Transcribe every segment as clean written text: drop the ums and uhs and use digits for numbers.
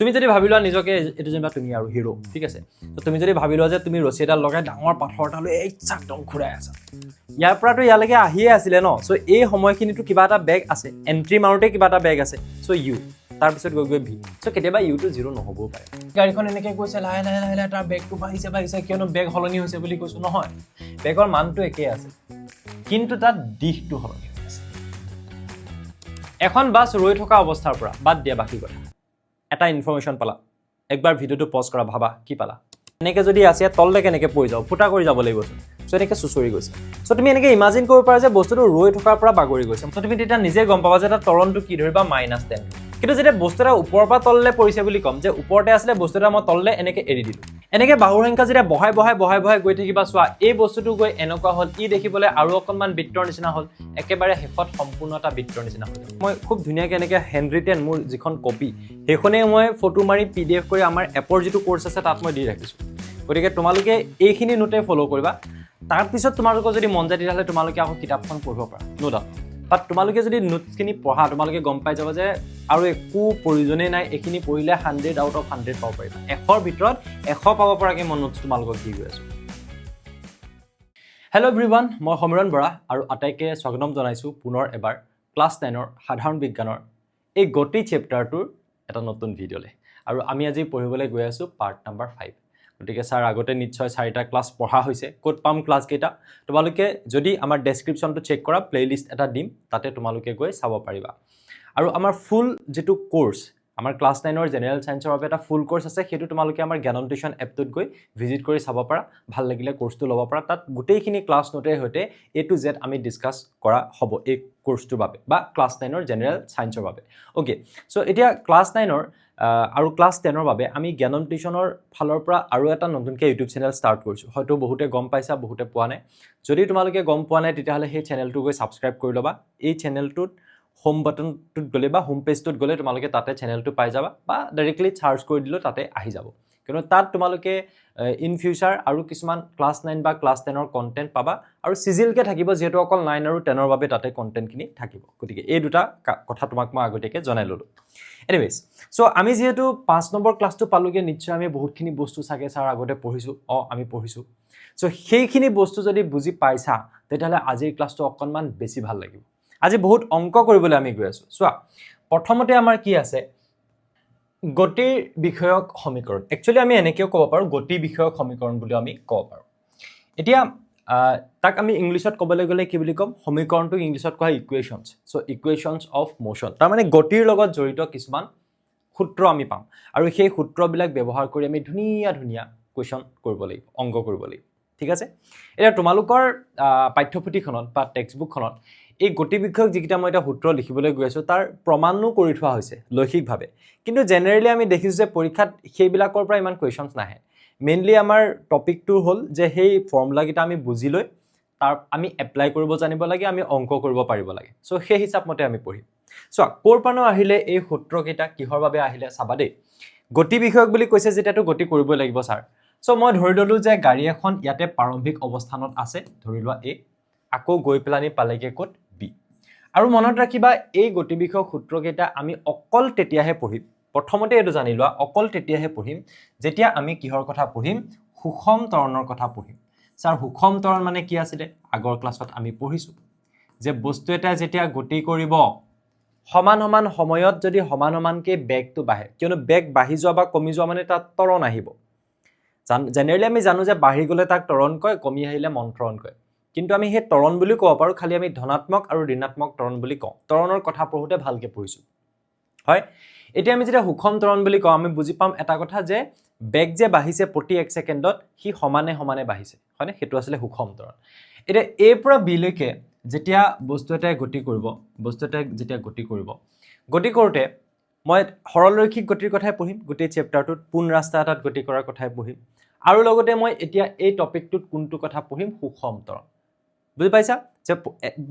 তুমি যদি ভাবি লোৱা নিজকে এইটো যেনিবা তুমি আৰু হিৰো ঠিক আছে তো তুমি যদি ভাবি লোৱা যে তুমি ৰছী এডাল লগাই ডাঙৰ পাথৰ এটা লৈ একদম ঘূৰাই আছা ইয়াৰ পৰাতো ইয়ালৈকে আহিয়ে আছিলে ন চ' এই সময়খিনিতো কিবা এটা বেগ আছে এণ্ট্ৰি মাৰোঁতে কিবা এটা বেগ আছে চ' ইউ তাৰপিছত গৈ ভি চ' কেতিয়াবা ইউটো জিৰ' নহ'বও পাৰে গাড়ীখন এনেকৈ গৈছে লাহে লাহে লাহে লাহে তাৰ বেগটো বাঢ়িছে কিয়নো বেগ সলনি হৈছে বুলি কৈছোঁ নহয় বেগৰ মানটো একেই আছে কিন্তু তাত দিশটো সলনি হৈ আছে এখন বাছ ৰৈ থকা অৱস্থাৰ পৰা বাদ দিয়া বাকী কথা এটা ইনফৰমেশ্যন পালা একবাৰ ভিডিঅ'টো পজ কৰা ভাবা কি পালা এনেকৈ যদি আছে তললে কেনেকৈ পৰি যাওঁ ফুটা কৰি যাব লাগিব চ' এনেকৈ চুচৰি গৈছে চ' তুমি এনেকৈ ইমাজিন কৰিব পাৰা যে বস্তুটো ৰৈ থকাৰ পৰা বাগৰি গৈছে চ' তুমি তেতিয়া নিজে গম পাবা যে তাৰ তৰণটো কি ধৰিবা -10 কিন্তু যেতিয়া বস্তু এটা ওপৰৰ পৰা তললৈ পৰিছে বুলি ক'ম যে ওপৰতে আছিলে বস্তু এটা মই তললৈ এনেকৈ এৰি দিলোঁ এনেকৈ বাহুৰ সংখ্যা যেতিয়া বহাই গৈ থাকিবা চোৱা এই বস্তুটো গৈ এনেকুৱা হ'ল ই দেখিবলৈ আৰু অকণমান বৃত্তৰ নিচিনা হ'ল একেবাৰে শেষত সম্পূৰ্ণ এটা বৃত্তৰ নিচিনা হ'ল মই খুব ধুনীয়াকৈ এনেকৈ হেণ্ড ৰিটেন মোৰ যিখন কপি সেইখনেই মই ফটো মাৰি PDF কৰি আমাৰ এপৰ যিটো কোৰ্চ আছে তাত মই দি ৰাখিছোঁ গতিকে তোমালোকে এইখিনি নোটে ফ'ল' কৰিবা তাৰপিছত তোমালোকৰ যদি মন যায় তেতিয়াহ'লে তোমালোকে আকৌ কিতাপখন পঢ়িব পাৰা নো ডাউট বাট তোমালোকে যদি নোটছখিনি পঢ়া তোমালোকে গম পাই যাবা যে আৰু একো প্ৰয়োজনেই নাই এইখিনি পঢ়িলে 100 আউট অফ 100 পাব পাৰিবা 100ৰ ভিতৰত 100 পাব পৰাকৈ মই নোটছ তোমালোকক দি গৈ আছোঁ হেল্ল' এভৰিৱান মই সমীৰণ বৰা আৰু আটাইকে স্বাগতম জনাইছোঁ পুনৰ এবাৰ ক্লাছ 10ৰ সাধাৰণ বিজ্ঞানৰ এই গতি চেপ্টাৰটোৰ এটা নতুন ভিডিঅ'লৈ আৰু আমি আজি পঢ়িবলৈ গৈ আছোঁ পাৰ্ট নম্বৰ 5 গতিকে ছাৰ আগতে নিশ্চয় 4টা ক্লাছ পঢ়া হৈছে ক'ত পাম ক্লাছকেইটা তোমালোকে যদি আমাৰ ডেছক্ৰিপশ্যনটো চেক কৰা প্লেলিষ্ট এটা দিম তাতে তোমালোকে গৈ চাব পাৰিবা আৰু আমাৰ ফুল যিটো কোৰ্চ আমাৰ ক্লাছ 9ৰ জেনেৰেল ছায়েন্সৰ বাবে এটা ফুল কোৰ্চ আছে সেইটো তোমালোকে আমাৰ জ্ঞানম টিউশ্যন এপটোত গৈ ভিজিট কৰি চাব পাৰা ভাল লাগিলে কোৰ্চটো ল'ব পাৰা তাত গোটেইখিনি ক্লাছ নোটেৰ সৈতে A to Z আমি ডিছকাছ কৰা হ'ব এই কোৰ্চটোৰ বাবে বা ক্লাছ 9ৰ জেনেৰেল ছায়েন্সৰ বাবে অ'কে চ' এতিয়া ক্লাছ 9ৰ আৰু ক্লাছ 10ৰ বাবে আমি জ্ঞানম টিউশ্যনৰ ফালৰ পৰা আৰু এটা নতুনকৈ ইউটিউব চেনেল ষ্টাৰ্ট কৰিছোঁ হয়তো বহুতে গম পাইছা বহুতে পোৱা নাই যদি তোমালোকে গম পোৱা নাই তেতিয়াহ'লে সেই চেনেলটো গৈ ছাবস্ক্ৰাইব কৰি ল'বা এই চেনেলটোত হোম বাটনটোত গ'লে বা হোম পেজটোত গ'লে তোমালোকে তাতে চেনেলটো পাই যাবা বা ডাইৰেক্টলি চাৰ্চ কৰি দিলেও তাতে আহি যাব কিন্তু তাত তোমালোকে ইন ফিউচাৰ আৰু কিছুমান ক্লাছ 9 বা ক্লাছ 10ৰ কণ্টেণ্ট পাবা আৰু চিজিলকৈ থাকিব যিহেতু অকল 9 আৰু 10ৰ বাবে তাতে কণ্টেণ্টখিনি থাকিব গতিকে এই দুটা কথা তোমাক মই আগতীয়াকৈ জনাই ল'লোঁ এনিৱেজ চ' আমি যিহেতু 5 নম্বৰ ক্লাছটো পালোঁগৈ নিশ্চয় আমি বহুতখিনি বস্তু চাগে ছাৰ আগতে পঢ়িছোঁ আমি পঢ়িছোঁ চ' সেইখিনি বস্তু যদি বুজি পাইছা তেতিয়াহ'লে আজিৰ ক্লাছটো অকণমান বেছি ভাল লাগিব আজি বহুত অংক কৰিবলৈ আমি গৈ আছোঁ চোৱা প্ৰথমতে আমাৰ কি আছে গতিৰ বিষয়ক সমীকৰণ একচুৱেলি আমি এনেকৈও ক'ব পাৰোঁ গতি বিষয়ক সমীকৰণ বুলিও আমি ক'ব পাৰোঁ এতিয়া তাক আমি ইংলিছত ক'বলৈ গ'লে কি বুলি ক'ম সমীকৰণটোক ইংলিছত কোৱা হয় equations so' equations of motion তাৰমানে গতিৰ লগত জড়িত কিছুমান সূত্ৰ আমি পাম আৰু সেই সূত্ৰবিলাক ব্যৱহাৰ কৰি আমি ধুনীয়া ধুনীয়া কুৱেশ্যন কৰিব লাগিব অংক কৰিব লাগিব ঠিক আছে এতিয়া তোমালোকৰ পাঠ্যপুথিখনত বা টেক্সটবুকখনত এই গতি বিষয়ক যিকেইটা মই এটা সূত্ৰ লিখিবলৈ গৈ আছোঁ তাৰ প্ৰমাণো কৰি থোৱা হৈছে লৈখিকভাৱে কিন্তু জেনেৰেলি আমি দেখিছোঁ যে পৰীক্ষাত সেইবিলাকৰ পৰা ইমান কুৱেশ্যনছ নাহে মেইনলি আমাৰ টপিকটো হ'ল যে সেই ফৰ্মুলাকেইটা আমি বুজি লৈ তাৰ আমি এপ্লাই কৰিব জানিব লাগে আমি অংক কৰিব পাৰিব লাগে চ' সেই হিচাপমতে আমি পঢ়িম চোৱা ক'ৰ পৰা আহিলে এই সূত্ৰকেইটা কিহৰ বাবে আহিলে চাবা দেই গতি বিষয়ক বুলি কৈছে যেতিয়াতো গতি কৰিবই লাগিব ছাৰ চ' মই ধৰি ল'লোঁ যে গাড়ী এখন ইয়াতে প্ৰাৰম্ভিক অৱস্থানত আছে ধৰি লোৱা A আকৌ গৈ পেলানি পালেগৈ ক'ত B আৰু মনত ৰাখিবা এই গতি বিষয়ক সূত্ৰকেইটা আমি অকল তেতিয়াহে পঢ়িম প্ৰথমতে এইটো জানি লোৱা অকল তেতিয়াহে পঢ়িম যেতিয়া আমি কিহৰ কথা পঢ়িম সুষম ত্বৰণৰ কথা পঢ়িম ছাৰ সুষম ত্বৰণ মানে কি আছিলে আগৰ ক্লাছত আমি পঢ়িছোঁ যে বস্তু এটা যেতিয়া গতি কৰিব সমান সমান সময়ত যদি সমান সমানকৈ বেগটো বাঢ়ে কিয়নো বেগ বাঢ়ি যোৱা বা কমি যোৱা মানে তাত ত্বৰণ আহিব জেনেৰেলি আমি জানো যে বাঢ়ি গ'লে তাক ত্বৰণ কয় কমি আহিলে মন্থৰণ কয় কিন্তু আমি সেই ত্বৰণ বুলি ক'ব পাৰোঁ খালি আমি ধনাত্মক আৰু ঋণাত্মক ত্বৰণ বুলি কওঁ ত্বৰণৰ কথা পঢ়োঁতে ভালকৈ পঢ়িছোঁ হয় এতিয়া আমি যেতিয়া সুষম ত্বৰণ বুলি কওঁ আমি বুজি পাম এটা কথা যে বেগ যে বাঢ়িছে প্ৰতি 1 ছেকেণ্ডত সি সমানে সমানে বাঢ়িছে হয়নে সেইটো আছিলে সুষম ত্বৰণ এতিয়া A পৰা B লৈকে যেতিয়া বস্তু এটাই গতি কৰিব গতি কৰোঁতে মই সৰলৰৈখিক গতিৰ কথাই পঢ়িম গোটেই চেপ্টাৰটোত পোন ৰাস্তা এটাত গতি কৰাৰ কথাই পঢ়িম আৰু লগতে মই এতিয়া এই টপিকটোত কোনটো কথা পঢ়িম সুষম ত্বৰণ বুজি পাইছা যে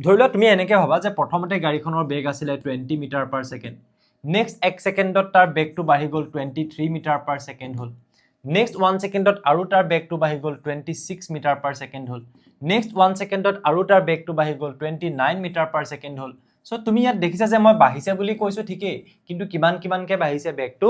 ধৰি লোৱা তুমি এনেকৈ ভাবা যে প্ৰথমতে গাড়ীখনৰ বেগ আছিলে 20 মিটাৰ পাৰ ছেকেণ্ড নেক্সট 1 ছেকেণ্ডত তাৰ বেগটো বাঢ়ি গ'ল 23 মিটাৰ পাৰ ছেকেণ্ড হ'ল নেক্সট 1 ছেকেণ্ডত আৰু তাৰ বেগটো বাঢ়ি গ'ল 26 মিটাৰ পাৰ ছেকেণ্ড হ'ল নেক্সট 1 ছেকেণ্ডত আৰু তাৰ বেগটো বাঢ়ি গ'ল 29 মিটাৰ পাৰ ছেকেণ্ড হ'ল চ' তুমি ইয়াত দেখিছা যে মই বাঢ়িছে বুলি কৈছোঁ ঠিকেই কিন্তু কিমানকৈ বাঢ়িছে বেগটো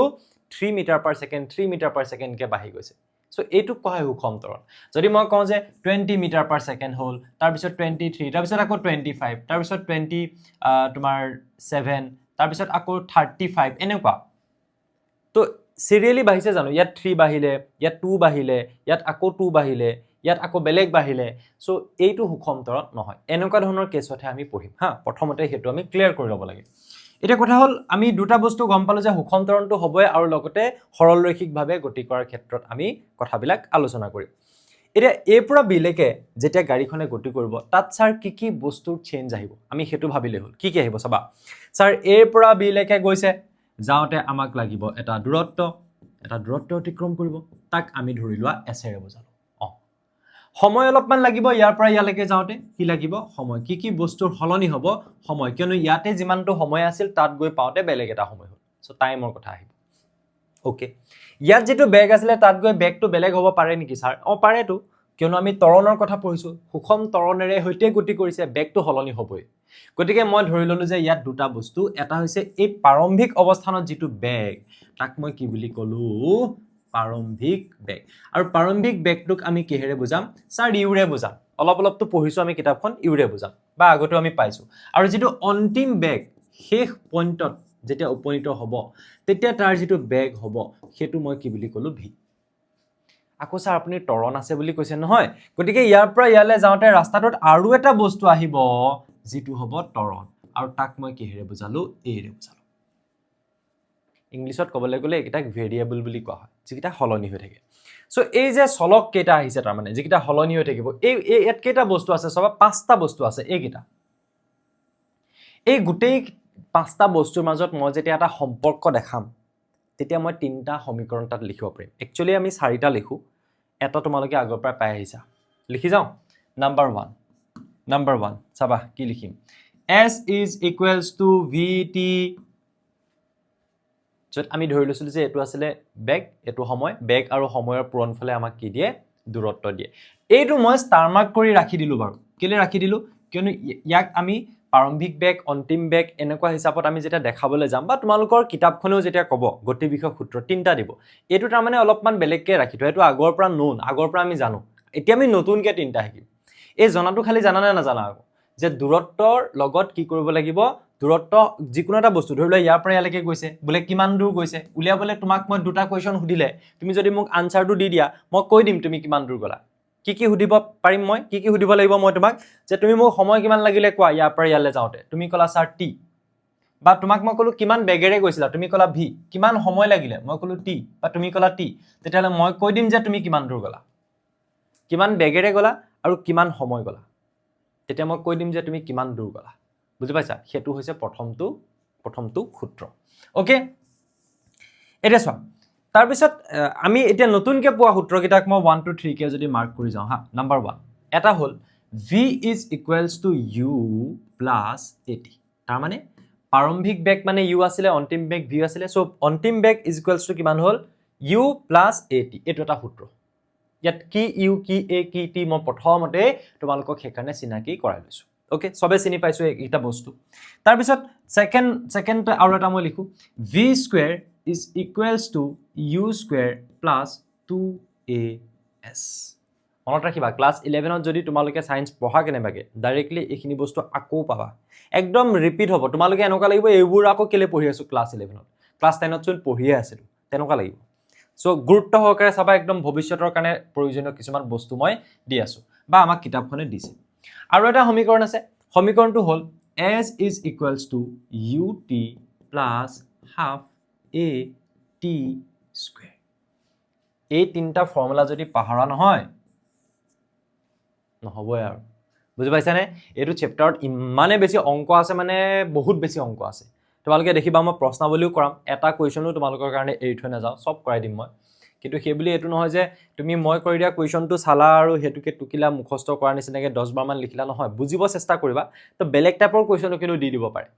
3 metre per second 3 metre per ছেকেণ্ডকৈ বাঢ়ি গৈছে সো এইটোক কোৱা হয় সুষম ত্বৰণ যদি মই কওঁ যে 20 মিটাৰ পাৰ ছেকেণ্ড হ'ল তাৰপিছত 23 তাৰপিছত আকৌ 25 তাৰপিছত 20 তোমাৰ 7 তাৰপিছত আকৌ 35 এনেকুৱা তো সিৰিয়ালি বাঢ়িছে জানো ইয়াত 3 বাঢ়িলে ইয়াত 2 বাঢ়িলে ইয়াত আকৌ 2 বাঢ়িলে ইয়াত আকৌ বেলেগ বাঢ়িলে সো এইটো সুষম ত্বৰণ নহয় এনেকুৱা ধৰণৰ কেছতহে আমি পঢ়িম হা প্ৰথমতে হেতু আমি ক্লিয়াৰ কৰি ল'ব লাগে এটা কথা হল আমি দুটা বস্তু গম পালো যে সুষম ত্বৰণটো হ'বই আৰু লগতে সৰলৰৈখিকভাৱে গতি কৰাৰ ক্ষেত্ৰত আমি কথাবিলাক আলোচনা কৰিম এটা এ পৰা বি লৈকে যেতিয়া গাড়ীখনে গতি কৰিব তাত স্যাৰ কি বস্তুৰ চেঞ্জ আহিব আমি হেতু ভাবিলে হ'ল কি আহিব চাবা স্যাৰ এ পৰা বি লৈকে গৈছে যাওঁতে আমাক লাগিব এটা দূৰত্ব অতিক্ৰম কৰিব তাক আমি ধৰি লোৱা এছেৰে বুজালো সময় অলপমান লাগিব ইয়াৰ পৰা ইয়ালৈকে যাওঁতে কি লাগিব সময় কি বস্তুৰ হলনি হ'ব সময় কিয়নো ইয়াতে যিমানটো সময় আছিল তাত গৈ পাওঁতে বেলেগ এটা সময় হ'ল সো টাইমৰ কথা আহিব ওকে ইয়াত যেটো বেগ আছিল তাত গৈ বেগটো বেলেগ হ'ব পাৰে নেকি স্যাৰ পাৰেটো কিয়নো আমি ত্বৰণৰ কথা পঢ়িছো সুষম ত্বৰণেৰে হৈতে গতি কৰিছে বেগটো হলনি হ'বই গতিকে মই ধৰি ললো যে ইয়াত দুটা বস্তু এটা হৈছে এই প্ৰাৰম্ভিক অৱস্থানত যেটো বেগ তাক মই কি বুলি কলো প্ৰাৰম্ভিক বেগ আৰু প্ৰাৰম্ভিক বেগটোক আমি কিহেৰে বুজাম স্যাৰ ইউৰে বুজাম অলপটো পঢ়িছো আমি কিতাপখন ইউৰে বুজাম বা আগতে আমি পাইছো আৰু যেটো অন্তিম বেগ শেষ পইণ্টত যেতিয়া উপনীত হ'ব তেতিয়া তাৰ যেটো বেগ হ'ব হেতু মই কি বুলি কলো ভি আকৌ স্যাৰ আপুনি ত্বৰণ আছে বুলি কৈছে নহয় গতিকে ইয়াৰ পৰা ইয়ালে যাওঁতে ৰাস্তাটোত আৰু এটা বস্তু আহিব যেটো হ'ব ত্বৰণ আৰু তাক মই কিহেৰে বুজালো এৰে বুজালো ইংলিছত ক'বলৈ গ'লে এটাক ভেৰিয়েবল বুলি কোৱা হয় যিটা হলনি হৈ থাকে সো এই যে চলক কেটা আহিছে তাৰ মানে যিটা হলনি হৈ থাকিব এই ইয়াত কেটা বস্তু আছে সব পাঁচটা বস্তু আছে এইকেটা এই গোটেই পাঁচটা বস্তুৰ মাজত মই যেতিয়া এটা সম্পৰ্ক দেখাম তেতিয়া মই তিনটা সমীকৰণ তাত লিখিব পাৰিম একচুয়ালি আমি চাৰিটা লিখো এটা তোমালোকে আগৰ পৰা পাই আহিছা লিখি যাও নাম্বাৰ 1 চাবা কি লিখিম s is equals to vt যত আমি ধৰি লৈছিলো যে এটো আছিল বেগ এটো সময় বেগ আৰু সময়ৰ পূৰণফলে আমাক কি দিয়ে দূৰত্ব দিয়ে এইটো মই ষ্টাৰ মাৰ্ক কৰি ৰাখি দিলো বাৰু কেলে ৰাখি দিলো কিয়নো ইয়াক আমি প্ৰাৰম্ভিক বেগ অন্তিম বেগ এনেকুৱা হিচাপত আমি যেটা দেখাবলৈ যাম বা তোমালোকৰ কিতাপখনেও যেতিয়া ক'ব গতি বিষয়ক সূত্ৰ তিনটা দিব এটো তাৰ মানে অলপমান বেলেগকে ৰাখি থৈ এটো আগৰ পৰা নোন আগৰ পৰা আমি জানো এতিয়া আমি নতুনকে তিনটা শিকিম এই জনাটো খালি জানা নে নাজানা আকৌ যে দূৰত্বৰ লগত কি কৰিব লাগিব দূৰত্ব যিকোনো এটা বস্তু ধৰি লোৱা ইয়াৰ পৰা ইয়ালৈকে গৈছে বলে কিমান দূৰ গৈছে উলিয়াবলে তোমাক মই দুটা কোৱেশ্চন সুধিলে তুমি যদি মোক আনসাৰটো দি দিয়া মই কৈ দিম তুমি কিমান দূৰ গলা কি সুধিব পাৰিম মই কি সুধিব লাগিব মই তোমাক যে তুমি মোক সময় কিমান লাগিলে কোৱা ইয়াৰ পৰা ইয়ালে যাওঁতে তুমি কলা স্যাৰ টি বা তোমাক মই কলো কিমান বেগেৰে গৈছিলা তুমি কলা ভি কিমান সময় লাগিলে মই কলো টি বা তুমি কলা টি তেতিয়ালে মই কৈ দিম যে তুমি কিমান দূৰ গলা কিমান বেগেৰে গলা আৰু কিমান সময় গলা তেতিয়া মই কৈ দিম যে তুমি কিমান দূৰ গলা বুজি পাইছা হেতু হৈছে প্ৰথমটো সূত্ৰ ওকে এটা চোৱা তাৰ পিছত আমি এতিয়া নতুনকে পোৱা সূত্ৰ কিটাক মই 1 2 3 কে যদি মাৰ্ক কৰি যাও হা নাম্বাৰ 1 এটা হল v is equals to u plus at তাৰ মানে প্ৰাৰম্ভিক বেগ মানে u আছিলে অন্তিম বেগ v আছিলে সো অন্তিম বেগ is equals to কিমান হল u plus at এটো এটা সূত্ৰ ইয়াত কি u কি a কি t মই প্ৰথমতে তোমালোকক হেকাৰণে চিনাকি কৰাই লৈছো ওকে সবে চিনি পাইছো এটা বস্তু তাৰ পিছত সেকেন্ড আৰু এটা মই লিখো v square is equals to u square plus 2as মনত ৰাখিবা ক্লাস 11 ত যদি তোমালোকে সায়েন্স পঢ়া কেনেবাকে ডাইৰেক্টলি এইখিনি বস্তু আকৌ পাবা একদম ৰিপিট হ'ব তোমালোকে এনেকুৱা লাগিব এইবোৰ আকৌ কেলে পঢ়ি আছো ক্লাস 11 ত ক্লাস 10 ত চোন পঢ়িয়ে আছিল তেনেকুৱা লাগিব সো গুৰুত্ব সহকাৰে চাবা একদম ভৱিষ্যতৰ কাৰণে প্ৰয়োজনীয় কিছুমান বস্তু মই দি আছো বা আমাক কিতাপখনে দিছে আৰু এটা সমীকৰণ আছে সমীকৰণটো হ'ল s is equals to ut plus half a t square এই তিনটা ফৰ্মুলা যদি পাহৰা নহয় নহবই আৰু বুজি পাইছানে এটো চেপ্টাৰত ইমানে বেছি অংক আছে মানে বহুত বেছি অংক আছে তোমালোকে দেখিবা মই প্ৰশ্নাৱলীও কৰাম এটা কোৱেশ্চনো তোমালোকৰ কাৰণে এৰি থৈ নাযাও সব কৰাই দিম মই কিন্তু হেবলি এটো নহয় যে তুমি মই কৰি দিয়া কোৱেশ্চনটো চালা আৰু হেতুকে টুকিলা মুখস্থ কৰা নিচিনাকে 10 বাৰ মান লিখিলা নহয় বুজিব চেষ্টা কৰিবা তো বেলেগ টাইপৰ কোৱেশ্চনো কিন্তু দি দিব পাৰে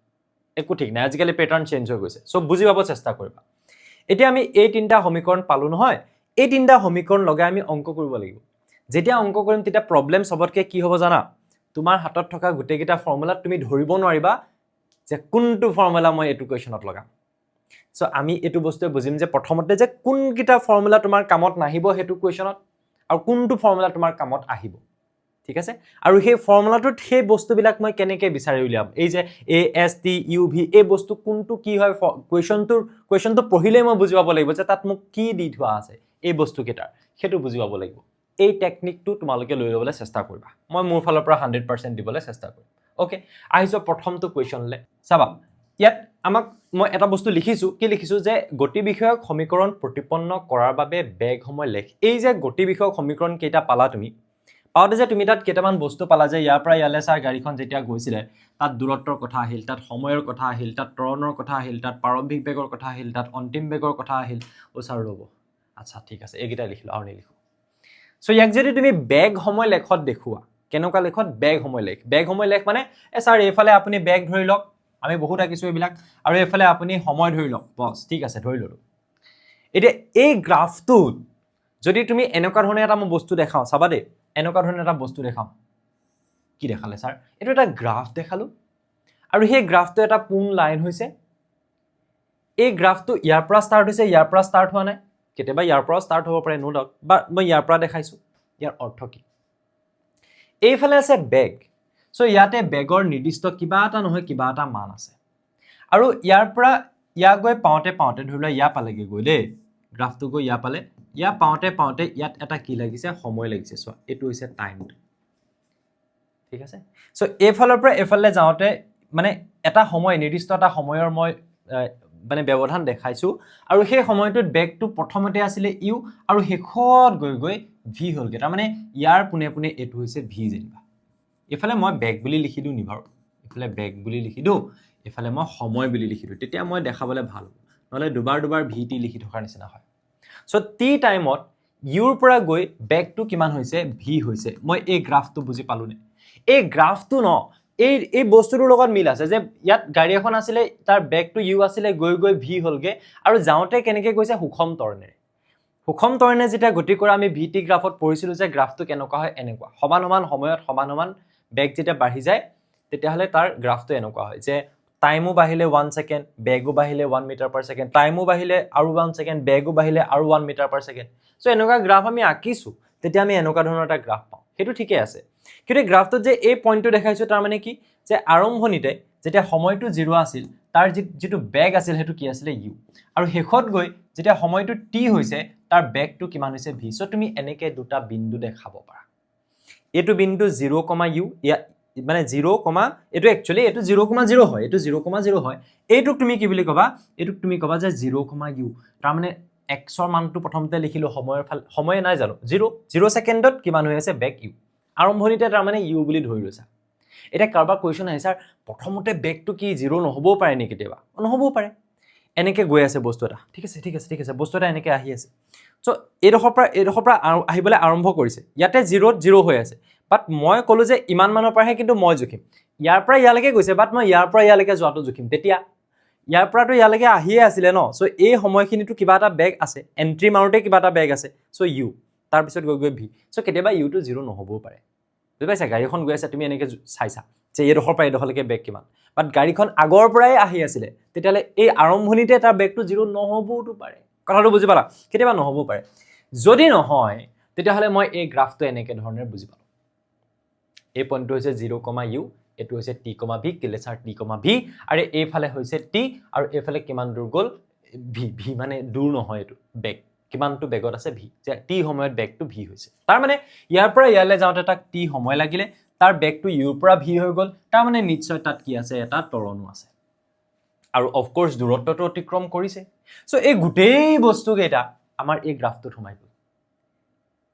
একো ঠিক নাই আজিকালি প্যাটাৰ্ন চেঞ্জ হৈ গৈছে সো বুজি পাব চেষ্টা কৰিবা এতিয়া আমি এই তিনটা সমীকৰণ পালো নহয় এই তিনটা সমীকৰণ লগাই আমি অংক কৰিব লাগিব যেতিয়া অংক কৰিম তেতিয়া প্ৰবলেম সবতকে কি হ'ব জানা তোমাৰ হাতত থকা গুটেকিটা ফৰ্মুলা তুমি ধৰিব নোৱাৰিবা যে কোনটো ফৰ্মুলা মই এটো কোৱেশ্চনত লগাম সো আমি এইটো বস্তুৱে বুজিম যে প্ৰথমতে যে কোনকিটা ফৰ্মুলা তোমাৰ কামত নাহিব হেতু কোৱেশ্যনত আৰু কোনটো ফৰ্মুলা তোমাৰ কামত আহিব ঠিক আছে আৰু সেই ফৰ্মুলাটোত সেই বস্তুবিলাক মই কেনেকৈ বিচাৰি উলিয়াম এই যে এ এছ টি ইউ ভি এই বস্তু কোনটো কি হয় কুৱেশ্যনটো পঢ়িলেই মই বুজি পাব লাগিব যে তাত মোক কি দি থোৱা আছে এই বস্তুকেইটাৰ সেইটো বুজি পাব লাগিব এই টেকনিকটো তোমালোকে লৈ ল'বলৈ চেষ্টা কৰিবা মই মোৰ ফালৰ পৰা 100% দিবলৈ চেষ্টা কৰিম ওকে আহিছো প্ৰথমটো কুৱেশ্যনলৈ চাবা ইয়াত আমাক মই এটা বস্তু লিখিছো কি লিখিছো যে গতি বিষয়ক সমীকৰণ প্ৰতিপন্ন কৰাৰ বাবে বেগ সময় লেখ এই যে গতি বিষয়ক সমীকৰণ কেইটা পালা তুমি পাওঁতে যে তুমি তাত কেইটামান বস্তু পালা যে ইয়াৰ পৰা ইয়ালৈ চাৰ গাড়ীখন যেতিয়া গৈছিলে তাত দূৰত্বৰ কথা আহিল তাত সময়ৰ কথা আহিল তাত ত্বৰণৰ কথা আহিল তাত প্ৰাৰম্ভিক বেগৰ কথা আহিল তাত অন্তিম বেগৰ কথা আহিল ও ছাৰ ৰ'ব আচ্ছা ঠিক আছে এইকেইটা লিখিলো আৰু নিলিখো সো ইয়াক যদি তুমি বেগ সময় লেখত দেখুৱা কেনেকুৱা লেখত বেগ সময় লেখ মানে ছাৰ এইফালে আপুনি বেগ ধৰি লওক আমি বহুত আঁকিছো এইবিলাক আৰু এইফালে আপুনি সময় ধৰি লওক বস ঠিক আছে ধৰি ললো এতিয়া এই গ্ৰাফটোত যদি তুমি এনেকুৱা ধৰণে এটা মই বস্তু দেখাও চাবা দেই এনেকুৱা ধৰণে এটা বস্তু দেখাও কি দেখালে ছাৰ এইটো এটা গ্ৰাফ দেখালো আৰু সেই গ্ৰাফটো এটা পোন লাইন হৈছে এই গ্ৰাফটো ইয়াৰ পৰা ষ্টাৰ্ট হৈছে ইয়াৰ পৰা ষ্টাৰ্ট হোৱা নাই কেতিয়াবা ইয়াৰ পৰা ষ্টাৰ্ট হ'ব পাৰে নো ডাউট বা মই ইয়াৰ পৰা দেখাইছো ইয়াৰ অৰ্থ কি এইফালে আছে বেগ সো ইয়াতে বেগৰ নিৰ্দিষ্ট কিবা এটা নহয় কিবা এটা মান আছে আৰু ইয়াৰ পৰা ইয়া গৈ পাওঁতে ধৰি লোৱা ইয়া পালেগে গৈ দেই গ্ৰাফটো গৈ ইয়া পালে ইয়া পাওঁতে ইয়াত এটা কি লাগিছে সময় লাগিছে সো এটো হৈছে টাইম ঠিক আছে সো এইফালৰ পৰা এফালে যাওঁতে মানে এটা সময় নিৰ্দিষ্ট এটা সময়ৰ মই মানে ব্যৱধান দেখাইছো আৰু সেই সময়টোত বেগটো প্ৰথমতে আছিলে ইউ আৰু শেষত গৈ ভি হ'লগে তাৰ মানে ইয়াৰ পুনে এটো হৈছে ভি যেনিবা এফালে মই বেগ বুলি লিখি দিও নি বাৰু এফালে বেগ বুলি লিখি দিও এফালে মই সময় বুলি লিখি দিও তেতিয়া মই দেখাবলৈ ভাল নহলে দুবাৰ ভি টি লিখি থকাৰ নিচিনা হয় সো টি টাইমত ইউৰ পৰা গৈ বেগটো কিমান হৈছে ভি হৈছে মই এই গ্ৰাফটো বুজি পালো নে এই গ্ৰাফটো ন এই বস্তুটোৰ লগত মিল আছে যে ইয়াত গাড়ী এখন আছিলে তাৰ বেগটো ইউ আছিলে গৈ ভি হ'লগে আৰু যাওঁতে কেনেকৈ গৈছে সুষম তৰণে যেতিয়া গতি কৰা আমি ভি টি গ্ৰাফত পঢ়িছিলো যে গ্ৰাফটো কেনেকুৱা হয় এনেকুৱা সমান সময়ত সমান বেগ যেতিয়া বাঢ়ি যায় তেতিয়াহ'লে তাৰ গ্ৰাফটো এনেকুৱা হয় যে টাইমো বাঢ়িলে 1 সেকেন্ড বেগো বাঢ়িলে 1 মিটাৰ পাৰ সেকেন্ড টাইমো বাঢ়িলে আৰু 1 সেকেন্ড বেগো বাঢ়িলে আৰু 1 মিটাৰ পাৰ সেকেন্ড সো এনেকুৱা গ্ৰাফ আমি আঁকিছো তেতিয়া আমি এনেকুৱা ধৰণৰ এটা গ্ৰাফ পাওঁ সেইটো ঠিকে আছে কিন্তু গ্ৰাফটোত যে এই পইণ্টটো দেখাইছো তাৰ মানে কি যে আৰম্ভণিতে যেতিয়া সময়টো 0 আছিল তাৰ যেটো বেগ আছিল হেতু কি আছিল ইউ আৰু শেষত গৈ যেতিয়া সময়টো টি হৈছে তাৰ বেগটো কিমান হৈছে ভি সো তুমি এনেকৈ দুটা বিন্দু দেখাব পাৰা এটো বিন্দু 0, ইউ মানে 0, এটো একচুয়ালি এটো 0,0 হয় এটো 0,0 হয় এইটোক তুমি কি বুলি কবা এইটোক তুমি কবা যে 0, ইউ তাৰ মানে x ৰ মানটো প্ৰথমতে লিখিলো সময় নাই জানো 0 সেকেন্ডত কিমান হৈ আছে বেগ ইউ আৰম্ভণিতে তাৰ মানে ইউ বুলি ধৰি লৈছা এটা কাৰবা কোৱেশ্চন আহে স্যাৰ প্ৰথমতে বেগটো কি 0 নহবও পাৰে নে কেতিয়াবা নহবও পাৰে এনেকৈ গৈ আছে বস্তু এটা ঠিক আছে বস্তু এটা এনেকৈ আহি আছে সো এইডোখৰ পৰা আহিবলৈ আৰম্ভ কৰিছে ইয়াতে 0 হৈ আছে বাট মই ক'লো যে ইমান মানৰ পৰাহে কিন্তু মই জুখিম ইয়াৰ পৰা ইয়ালৈকে গৈছে বাট মই ইয়াৰ পৰা ইয়ালৈকে যোৱাটো জুখিম তেতিয়া ইয়াৰ পৰাটো ইয়ালৈকে আহিয়ে আছিলে ন সো এই সময়খিনিটো কিবা এটা বেগ আছে এন্ট্ৰি মাৰোতে কিবা এটা বেগ আছে সো ইউ তাৰ পিছত গৈ ভি সো কেতিয়াবা ইউটো 0 নহবও পাৰে বুজি পাইছা গাড়ীখন গৈ আছে তুমি এনেকৈ চাইছা যে এইডোখৰ পৰা এইডোখৰলৈকে বেগ কিমান বাট গাড়ীখন আগৰ পৰাই আহি আছিলে তেতিয়ালে এই আৰম্ভণিতে তাৰ বেগটো 0 নহবওটো পাৰে কথাটো বুজি পালা কেতিয়াবা নহবও পাৰে যদি নহয় তেতিয়াহলে মই এই গ্ৰাফটো এনেকৈ ধৰণে বুজি পালো এই পইণ্টটো হৈছে 0, ইউ এটো হৈছে টি, ভি কেলে ছাৰ টি, ভি আৰু এইফালে হৈছে টি আৰু এইফালে কিমান দূৰ গ'ল ভি মানে দূৰ নহয় এটো বেগ কিমানটো বেগত আছে ভি যে টি সময়ত বেগটো ভি হৈছে তাৰ মানে ইয়াৰ পৰা ইয়ালৈ যাওঁতে তাক টি সময় লাগিলে তাৰ বেগটো ইউৰ পৰা ভি হৈ গ'ল তাৰ মানে নিশ্চয় তাত কি আছে এটা ত্বৰণো আছে আৰু অফ কোৰ্স দূৰত্বটো অতিক্ৰম কৰিছে সো এই গোটেই বস্তু কেইটা আমাৰ এই গ্ৰাফটোত সোমাই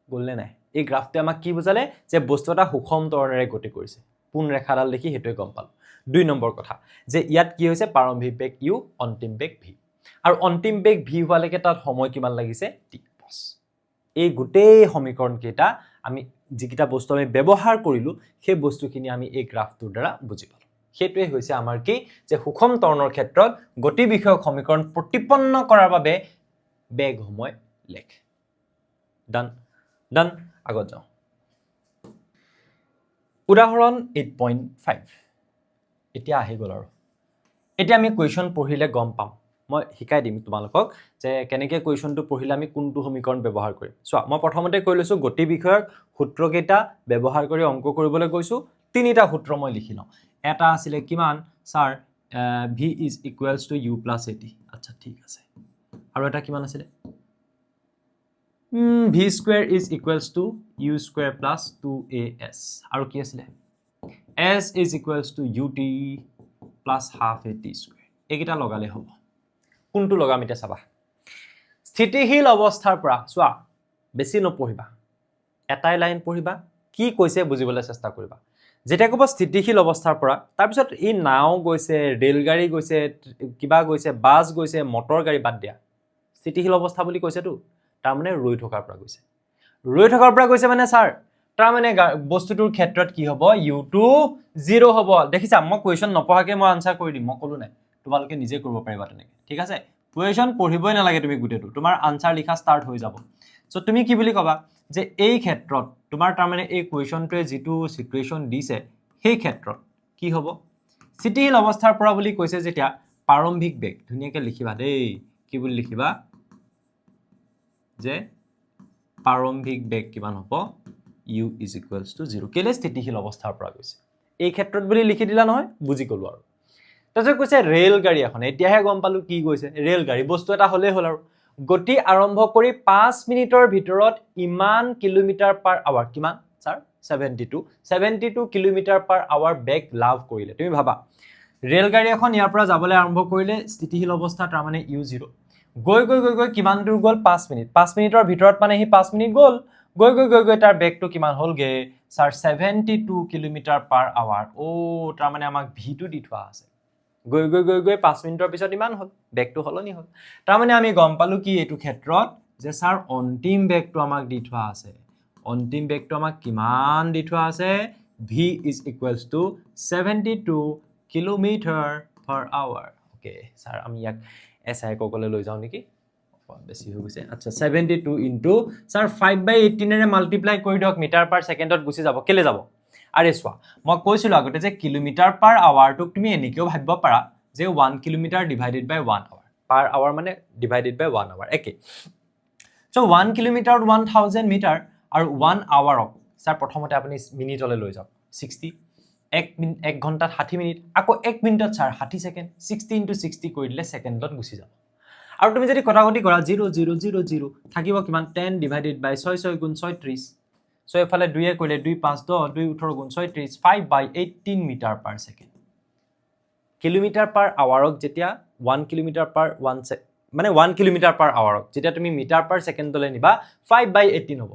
গ'লনে নাই এই গ্ৰাফটো আমাক কি বুজালে যে বস্তু এটা সুষম তৰণেৰে গতি কৰিছে পোন ৰেখাডাল দেখি হেতুৱে গম পালো 2 নম্বৰ কথা যে ইয়াত কি হৈছে প্ৰাৰম্ভিক বেগ ইউ অন্তিম বেগ ভি আৰু অন্তিম বেগ ভি হোৱালৈকে তাত সময় কিমান লাগিছে টি বস এই গোটেই সমীকৰণ কেইটা আমি যিকিটা বস্তু আমি ব্যৱহাৰ কৰিলো সেই বস্তুখিনি আমি এই গ্ৰাফটোৰ দ্বাৰা বুজি পালো হেতুৱে হৈছে আমাৰ কি যে সুষম তৰণৰ ক্ষেত্ৰত গতি বিষয়ক সমীকৰণ প্ৰতিপন্ন কৰাৰ বাবে বেগ সময় লেখ ডান আগত যাও উদাহৰণ 8.5 এতিয়া আহি গ'ল আৰু এতিয়া আমি কুৱেশ্যন পঢ়িলে গম পাম মই শিকাই দিম তোমালোকক যে কেনেকৈ কুৱেশ্যনটো পঢ়িলে আমি কোনটো সমীকৰণ ব্যৱহাৰ কৰিম চোৱা মই প্ৰথমতে কৈ লৈছোঁ গতি বিষয়ক সূত্ৰকেইটা ব্যৱহাৰ কৰি অংক কৰিবলৈ গৈছোঁ তিনিটা সূত্ৰ মই লিখি লওঁ এটা আছিলে কিমান sir v is equals to u plus at আচ্ছা ঠিক আছে আৰু এটা কিমান আছিলে v square is equals to u square plus 2as আৰু কি আছিলে s is equals to ut plus half at square এইকেইটা লগালে হ'ব কোনটো লগাম এতিয়া চাবা স্থিতিশীল অৱস্থাৰ পৰা চোৱা বেছি নপঢ়িবা এটাই লাইন পঢ়িবা কি কৈছে বুজিবলৈ চেষ্টা কৰিবা যেতিয়া ক'ব স্থিতিশীল অৱস্থাৰ পৰা তাৰপিছত ই নাও গৈছে ৰেলগাড়ী গৈছে কিবা গৈছে বাছ গৈছে মটৰ গাড়ী বাদ দিয়া স্থিতিশীল অৱস্থা বুলি কৈছেতো তাৰমানে ৰৈ থকাৰ পৰা গৈছে মানে ছাৰ তাৰমানে বস্তুটোৰ ক্ষেত্ৰত কি হ'ব u2 0 হ'ব দেখিছা মই কুৱেশ্যন নপঢ়াকে মই আনসাৰ কৰি দিম মই ক'লো নাই তোমালোকে নিজে কৰিব পাৰিবা তেনেকৈ ঠিক আছে কুৱেশ্যন পঢ়িবই নালাগে তুমি গুটেটো তোমাৰ আনসাৰ লিখা ষ্টাৰ্ট হৈ যাব সো তুমি কি বুলি ক'বা যে এই ক্ষেত্ৰত তোমাৰ তাৰমানে এই কুৱেশ্যনটোৱে যিটো সিচুৱেশ্যন দিছে সেই ক্ষেত্ৰত কি হ'ব স্থিতিশীল অৱস্থাৰ পৰা বুলি কৈছে যেতিয়া প্ৰাৰম্ভিক বেগ ধুনীয়াকৈ লিখিবা দেই কি বুলি লিখিবা যে প্ৰাৰম্ভিক বেগ কিমান হ'ব u is equals to 0 কেলে স্থিতিশীল অৱস্থাৰ পৰা গৈছে এই ক্ষেত্ৰত বুলি লিখি দিলা নহয় বুজি গ'লো আৰু তাৰপিছত কৈছে ৰেলগাড়ী এখন এতিয়াহে গম পালো কি কৈছে ৰেলগাড়ী বস্তু এটা হ'লেই হ'ল আৰু গতি আৰম্ভ কৰি 5 মিনিটৰ ভিতৰত ইমান কিলোমিটাৰ পাৰ আৱাৰ কিমান স্যাৰ 72 কিলোমিটাৰ পাৰ আৱাৰ বেগ লাভ কৰিলে তুমি ভাবা ৰেলগাড়ী এখন ইয়াৰ পৰা যাবলৈ আৰম্ভ কৰিলে স্থিতিশীল অৱস্থা তাৰ মানে u0 গৈ কিমান দূৰ গ'ল 5 মিনিটৰ ভিতৰত মানে হি 5 মিনিট গ'ল গৈ তাৰ বেগটো কিমান হ'লগে স্যাৰ 72 কিলোমিটাৰ পাৰ আৱাৰ ও তাৰ মানে আমাক v2 দি থোৱা আছে গৈ 5 মিনিটৰ পিছত ইমান হ'ল বেগটো হলনি হ'ল তাৰ মানে আমি গম পালো কি এইটো ক্ষেত্ৰত যে স্যাৰ অন্তিম বেগটো আমাক দি থোৱা আছে অন্তিম বেগটো আমাক কিমান দি থোৱা আছে v is equals to 72 kilometre per hour okay sir আমি ইয়াক এসআই ককলে লৈ যাও নেকি বেছি হৈ গৈছে আচ্ছা 72 ইনটু স্যাৰ 5/18 এৰে মাল্টিপ্লাই কৰি দিয়ক মিটাৰ পাৰ সেকেন্ডত গুছি যাব কেলে যাব আৰে সোৱা মই কৈছিলো আগতে যে কিলোমিটাৰ পাৰ আৱাৰটোক তুমি এনেকেও ভাবিব পাৰা যে 1 কিলোমিটাৰ ডিভাইডেড বাই 1 আৱাৰ পাৰ আৱাৰ মানে ডিভাইডেড বাই 1 আৱাৰ একে সো 1 কিলোমিটাৰ 1000 মিটাৰ আৰু 1 আৱাৰক স্যাৰ প্ৰথমতে আপুনি মিনিটলৈ লৈ যাওক 60 1 ঘণ্টাত 60 মিনিট আকৌ 1 মিনিটত স্যাৰ 60 সেকেন্ড 60 * 60 কৰি দিলে সেকেন্ডত গুছি যাব আৰু তুমি যদি কটাকটি কৰা 0000 থাকিব কিমান 10 ডিভাইডেড বাই 6 গুণ 36 সো এফালে 2 এ কৰিলে 2 5 10 2 18 গুণ 36 5/18 metre per second kilometre per আৱাৰক যেতিয়া 1 কিলোমিটাৰ পাৰ 1 মানে 1 কিলোমিটাৰ পাৰ আৱাৰক যেতিয়া তুমি মিটাৰ পাৰ সেকেন্ডলৈ নিবা 5/18 হ'ব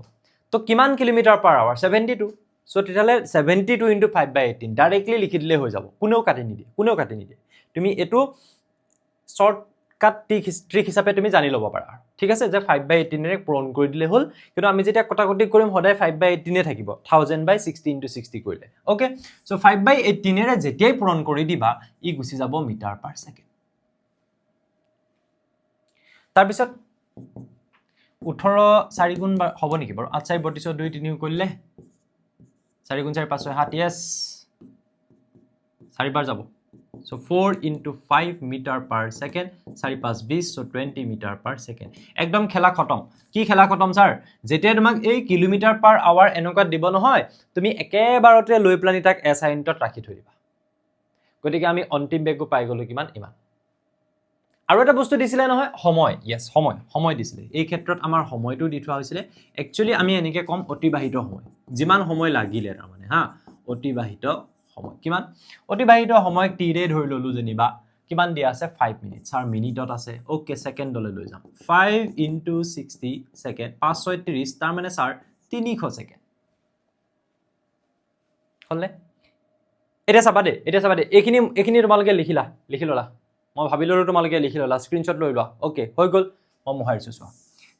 তো কিমান কিলোমিটাৰ পাৰ আৱাৰ 72 সো তেতিয়ালে 72 * 5/18 ডাইৰেক্টলি লিখি দিলে হৈ যাব কোনেও কাটি নিদিয়ে তুমি এটো শৰ্ট কাট ট্ৰিক হিচাপে তুমি জানি ল'ব পাৰা ঠিক আছে যে 5/18 এৰে পূৰণ কৰি দিলে হ'ল কিন্তু আমি যেতিয়া কটাকটি কৰিম সদায় 5/18 এ থাকিব 1000/60 * 60 কৰিলে ওকে সো 5/18 এৰে যেতিয়াই পূৰণ কৰি দিবা ই গুছি যাব মিটাৰ পাৰ সেকেন্ড তাৰ পিছত 18 4 গুণ হ'ব নেকি বাৰু 8 4 32 2 3 কৰিলে 4 গুণ 4 5 6 7 yes 4 বাৰ যাব So 4 into 5 meter per second 4 5 20 so 20 meter per second একদম খেলা খতম কি খেলা খতম স্যার যেতিয়া তোমাক এই কিলোমিটাৰ পাৰ আৱাৰ এনেকুৱা দিব নহয় তুমি একেবাৰতে লৈ প্লানি তাক এসআই ইউনিটত ৰাখি থৈ দিবা গতিকে আমি অন্তিম বেগটো পাই গলো কিমান ইমান আৰু এটা বস্তু দিছিলে নহয় সময় yes সময় দিছিলে এই ক্ষেত্ৰত আমাৰ সময়টো দি থোৱা হৈছিলে একচুয়ালি আমি এনেকে কম অতিবাহিত সময় যিমান সময় লাগিলে তাৰ মানে হা অতিবাহিত সময় কিমান অতিবাহিত সময় টি ৰে ধৰি ললো যেনিবা কিমান দিয়া আছে 5 মিনিট স্যাৰ মিনিটত আছে ওকে সেকেন্ডলৈ লৈ যাম 5 into 60 সেকেন্ড 5 6 30 তাৰ মানে স্যাৰ 300 সেকেন্ড হলনে এটা চাবা দে এইখিনি তোমালোকে লিখি ললা মই ভাবিলো তোমালোকে লিখি ললা স্ক্ৰিনশ্বট লৈ লোৱা ওকে হৈ গল মই মোহাৰিছো চোৱা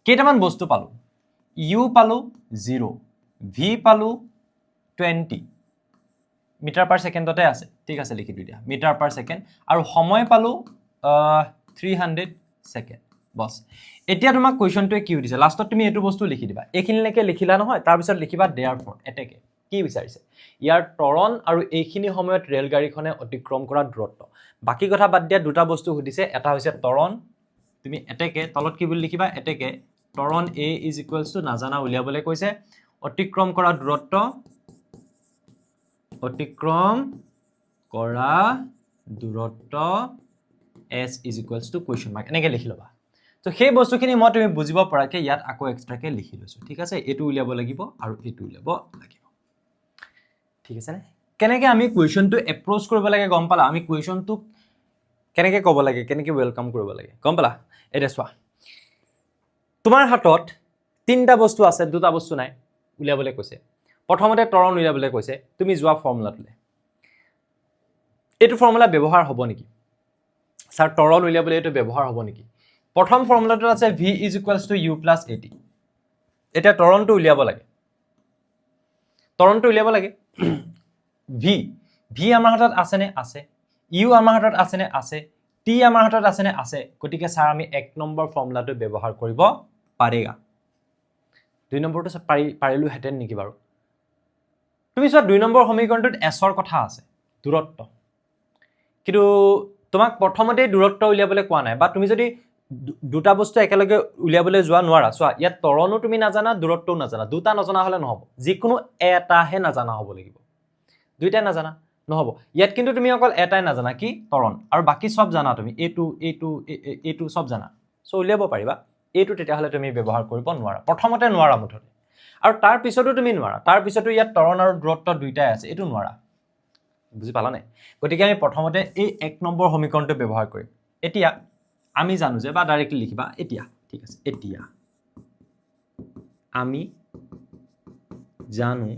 কেইটামান বস্তু পালো u পালো 0 v পালো 20 মিটাৰ পাৰ সেকেন্ডতে আছে ঠিক আছে লিখি দিয়া মিটাৰ পাৰ সেকেন্ড আৰু সময় পালো 300 সেকেন্ড বস এতিয়া তোমাক কোৱেশ্চনটোৱে কি দিছে লাষ্টত তুমি এটো বস্তু লিখি দিবা এইখিনিলৈকে লিখিলা নহয় তাৰ পিছত লিখিবা therefore এটেকে কি বিচাৰিছে ইয়াৰ ত্বৰণ আৰু এইখিনি সময়ত ৰেলগাড়ীখনে অতিক্ৰম কৰা দূৰত্ব বাকি কথা বাদ দিয়া দুটা বস্তু সুধিছে এটা হৈছে ত্বৰণ তুমি এতেকে তলত কি বুলি লিখিবা এতেকে ত্বৰণ a = নাজানা উলিয়াবলৈ কৈছে অতিক্ৰম কৰা দূৰত্ব s = question mark এনেকৈ লিখি লবা তো সেই বস্তুখিনি মই তুমি বুজিব পৰাকে ইয়াত আকৌ এক্সট্ৰাকে লিখি লৈছো ঠিক আছে এটো উলিয়াব লাগিব আৰু এটো উলিয়াব লাগিব ঠিক আছে নে কেনেকৈ আমি কোৱেশ্চনটো এপ্ৰোচ কৰিব লাগে গম পালা আমি কোৱেশ্চনটো কেনেকৈ ক'ব লাগে কেনেকৈ ওয়েলকাম কৰিব লাগে গম পালা এটা চোৱা তোমাৰ হাতত তিনটা বস্তু আছে দুটা বস্তু নাই উলিয়াবলৈ কৈছে প্ৰথমতে ত্বৰণ উলিয়াবলৈ কৈছে তুমি যোৱা ফৰ্মুলাটোলে এইটো ফৰ্মুলা ব্যৱহাৰ হ'ব নেকি স্যাৰ ত্বৰণ উলিয়াবলৈ এইটো ব্যৱহাৰ হ'ব নেকি প্ৰথম ফৰ্মুলাটো আছে v = u + at এটা ত্বৰণটো উলিয়াব লাগে v আমাৰ হাতত আছে নে আছে u আমাৰ হাতত আছে নে আছে t আমাৰ হাতত আছে নে আছে গতিকে স্যাৰ আমি 1 নম্বৰ ফৰ্মুলাটো ব্যৱহাৰ কৰিব পাৰেগা 2 নম্বৰটো পাৰিলো হেতেন নেকি বাৰু তুমি চোৱা 2 নম্বৰ সমীকৰণটোত s ৰ কথা আছে দূৰত্ব কিন্তু তোমাক প্ৰথমতে দূৰত্ব উলিয়াবলৈ কোৱা নাই বা তুমি যদি দুটা বস্তু একেলগে উলিয়াবলৈ যোৱা নোৱাৰা চোৱা ইয়াত ত্বৰণো তুমি নাজানা দূৰত্বও নাজানা দুটা নজনা হলে নহব যিকোনো এটাহে নাজানা হ'ব লাগিব দুইটা নাজানা নহব ইয়াত কিন্তু তুমি অকল এটাই নাজানা কি ত্বৰণ আৰু বাকি সব জানা তুমি এটো সব জানা সো উলিয়াব পাৰিবা এটো তেতিয়া হলে তুমি ব্যৱহাৰ কৰিব নোৱাৰা প্ৰথমতে নোৱাৰা মুঠতে আৰু তাৰ পিছতো তুমি নোৱাৰা তাৰ পিছতো ইয়াত ত্বৰণ আৰু দূৰত্ব দুইটাই আছে এটো নোৱাৰা বুজি পালা নাই গতিকে আমি প্ৰথমতে এই 1 নম্বৰ সমীকৰণটো ব্যৱহাৰ কৰিম এতিয়া আমি জানো যে বা ডাইৰেক্টলি লিখিবা এতিয়া ঠিক আছে এতিয়া আমি জানো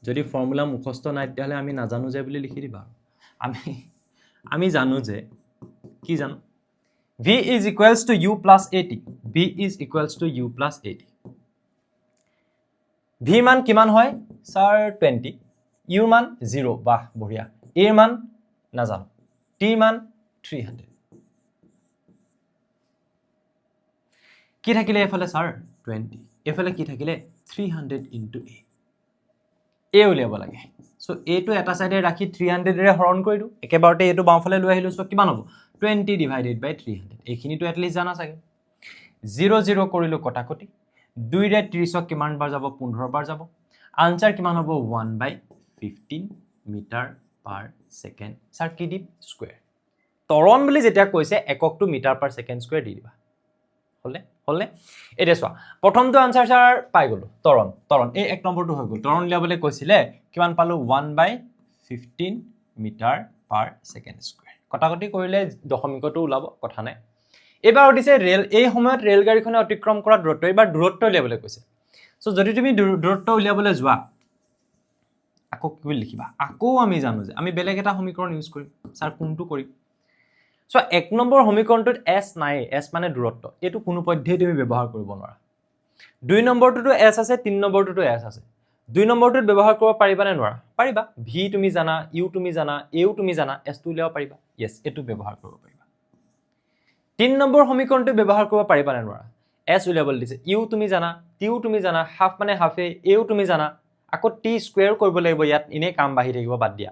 যদি ফৰ্মুলা মুখস্থ নাই তেতিয়াহলে আমি নাজানো যে বুলি লিখি দিবা আমি জানো যে কি জানো v = u + at v = u + at v মান কিমান হয় স্যাৰ 20 u মান 0 বাহ বঢ়িয়া a মান নাজানো t মান 300 কি থাকিলে এফালে স্যাৰ 20 এফালে কি থাকিলে 300 * a উলিয়াব লাগে সো a টো এটা সাইডে ৰাখি 300 ৰে হৰণ কৰি দিও একেবাৰতে এটো বাওঁফালে লৈ আহিলো সো কিমান হ'ব 20 / 300 এইখিনিটো এটলিষ্ট জানা চাগে 0 0 কৰিলো কটাকটি 2 ৰে 30 ক কিমান বাৰ যাব 15 বাৰ যাব আনসাৰ কিমান হ'ব 1/15 মিটাৰ/সেকেন্ড স্যাৰ কি দিম স্কয়াৰ ত্বৰণ বুলি যেতিয়া কৈছে এককটো মিটাৰ/সেকেন্ড স্কয়াৰ দি দিবা হলে এটা চোৱা প্ৰথমটো আনসাৰ স্যাৰ পাই গলো ত্বৰণ এই 1 নম্বৰটো হৈ গল ত্বৰণ উলিয়াবলৈ কৈছিলে কিমান পালো 1/15 মিটাৰ/সেকেন্ড স্কয়াৰ কটাকটি কৰিলে দশমিকটো ওলাব কথা নাই এবাৰ দিছে এই সময়ত ৰেলগাড়ীখনে অতিক্ৰম কৰা দূৰত্ব এবাৰ দূৰত্ব উলিয়াবলৈ কৈছে সো যদি তুমি দূৰত্ব উলিয়াবলৈ যোৱা আকৌ কি বুলি লিখিবা আকৌ আমি জানো যে আমি বেলেগ এটা সমীকৰণ ইউজ কৰিম স্যাৰ কোনটো কৰিম সো 1 নম্বৰ সমীকৰণটোত s নাই s মানে দূৰত্ব এটো কোনো পদ্ধতিয়ে তুমি ব্যৱহাৰ কৰিব নোৱাৰা 2 নম্বৰটোতো s আছে 3 নম্বৰটোতো s আছে 2 নম্বৰটোত ব্যৱহাৰ কৰিব পাৰিবা নে নোৱাৰা পাৰিবা v তুমি জানা u তুমি জানা a তুমি জানা s টো উলিয়াব পাৰিবা yes এটো ব্যৱহাৰ কৰিব পাৰিবা 3 নম্বৰ সমীকৰণটো ব্যৱহাৰ কৰিব পাৰিবা নে নোৱাৰা s উলিয়াবলৈ দিছে u তুমি জানা t তুমি জানা হাফ মানে হাফে a তুমি জানা আকৌ t স্কয়াৰ কৰিব লাগিব ইয়াত ইনে কাম বাহি থাকিব বাদ দিয়া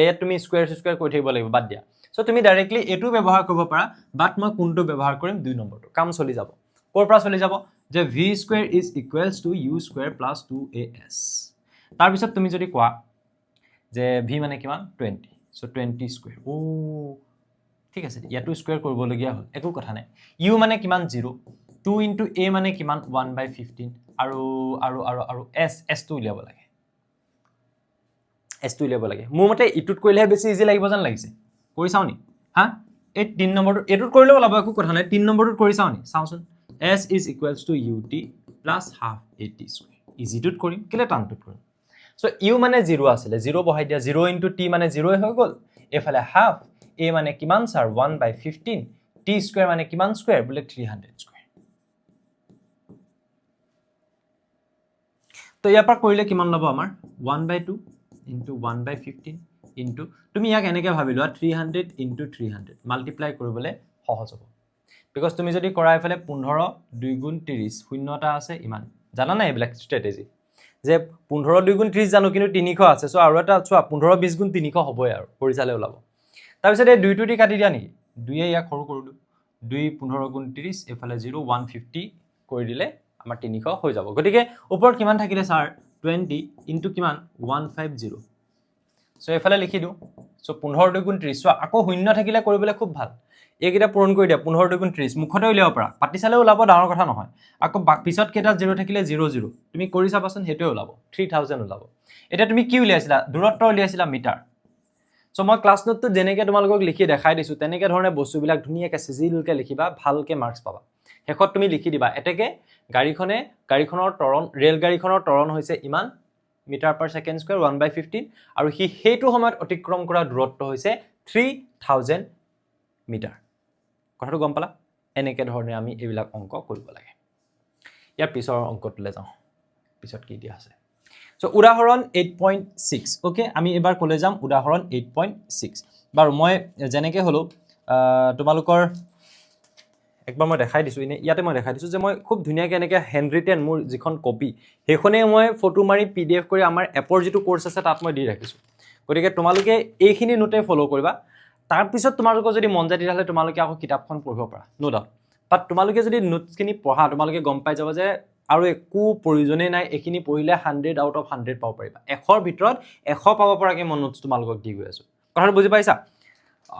ইয়াত তুমি স্কয়াৰ কৰি থাকিব লাগিব বাদ দিয়া সো তুমি ডাইৰেক্টলি এটো ব্যৱহাৰ কৰিব পাৰা বাট মই কোনটো ব্যৱহাৰ কৰিম 2 নম্বৰটো কাম চলি যাব কোৰ পৰা চলি যাব যে v square is equals to u square plus 2as তাৰ পিছত তুমি যদি কোৱা যে v মানে কিমান 20 সো 20 স্কয়াৰ ও ঠিক আছে ইয়াটো স্কয়াৰ কৰিব লগিয়া হল একো কথা নাই u মানে কিমান 0 2 into a মানে কিমান 1/15 আৰু s টো উলিয়াব লাগে মোৰ মতে ইটুত কৰিলেহে বেছি ইজি লাগিব যেন লাগিছে কৰি চাও নি হা এই 3 নম্বৰটো এটুত কৰিলেও লাভ একো কথা নাই 3 নম্বৰটোত কৰি চাও নি চাওচোন s is equals to ut plus half at square ইজি টুত কৰিম কেলে টানটুত কৰিম সো u মানে 0 আছিল 0 বহাই দিয়া 0 into t মানে 0 হৈ গল এফালে half a মানে কিমান স্যাৰ 1/15 t স্কয়াৰ মানে কিমান স্কয়াৰ বলে 300 স্কয়াৰ তো ইয়াৰ পৰা কৰিলে কিমান লব আমাৰ 1/2 into 1/15 into তুমি ইয়াক এনেকৈ ভাবি লোৱা 300 into 300 মাল্টিপ্লাই কৰিবলৈ সহজ হ'ব বিকজ তুমি যদি কৰা এফালে 15 2 গুণ 30 শূন্যটা আছে ইমান জানা না এইবিলাক স্ট্ৰেটেজি যে 15 2 গুণ 30 জানো কিন্তু 300 আছে সো আৰু এটা চোৱা 15 20 গুণ 300 হ'বই আৰু কৰি চালে ওলাব তাৰপিছত এই 2 দি কাটি দিয়া নেকি 2 এ ইয়াক সৰু কৰি দিও 2 15 গুণ 30 এফালে 0 150 কৰি দিলে আমাৰ 300 হৈ যাব গতিকে ওপৰত কিমান থাকিলে স্যাৰ 20 ইনটু কিমান 150 সো এফালে লিখি দিও সো 15 2 গুণ 30 সো আকৌ শূন্য থাকিলে কৰিবলৈ খুব ভাল এইকেইটা পূৰণ কৰি দিয়া 15 2 গুণ 30 মুখতে উলিয়াব পাৰা পাতি চালে ওলাব ডাঙৰ কথা নহয় আকৌ পিছত কেইটা 0 থাকিলে 0 0 তুমি কৰি চাবাচোন হেটোৱে ওলাব 3000 ওলাব এটা তুমি কি উলিয়াইছিলা দূৰত্ব উলিয়াইছিলা মিটাৰ সো মই ক্লাছ নোটটো যেনেকৈ তোমালোকক লিখি দেখাই দিছো তেনেকৈ ধৰণে বস্তুবিলাক ধুনীয়াকৈ সিজিলকৈ লিখিবা ভালকৈ মাৰ্কস পাবা হেকত তুমি লিখি দিবা এতেকে গাড়ীখনৰ ত্বৰণ ৰেল গাড়ীখনৰ ত্বৰণ হৈছে ইমান মিটাৰ পাৰ সেকেন্ড স্কয়াৰ 1/15 আৰু হেতু সময়ত অতিক্ৰম কৰা দূৰত্ব হৈছে 3000 মিটাৰ কথাটো গম পালা এনেকে ধৰণে আমি এইবিলাক অংক কৰিব লাগে ইয়াৰ পিছৰ অংকটোলৈ যাওঁ পিছত কি দিয়া আছে সো উদাহৰণ 8.6 ওকে আমি এবাৰ কলে যাম উদাহৰণ 8.6 বাৰু মই যেনেকৈ হলো তোমালোকৰ একবাৰ মই দেখাই দিছো ইনে ইয়াতে মই দেখাই দিছো যে মই খুব ধুনীয়াকৈ এনেকৈ হ্যান্ডৰিটেন মোৰ যিখন কপি হেখনে মই ফটো মাৰি পিডিএফ কৰি আমাৰ এপৰ যেটো কোৰ্স আছে তাত মই দি ৰাখিছো গতিকে তোমালোকে এইখিনি নোটে ফলো কৰিবা তাৰ পিছত তোমালোকৰ যদি মন যায় তেতিয়াহলে তোমালোকে আকৌ কিতাপখন পঢ়িব পাৰা নো ডাউট বাট তোমালোকে যদি নোটছখিনি পঢ়া তোমালোকে গম পাই যাব যে আৰু একো প্ৰয়োজনে নাই এখিনি পঢ়িলে 100 আউট অফ 100 পাব পাৰিবা 100 ৰ ভিতৰত 100 পাব পৰাকে মই নোটছ তোমালোকক দি গৈ আছো কথাটো বুজি পাইছা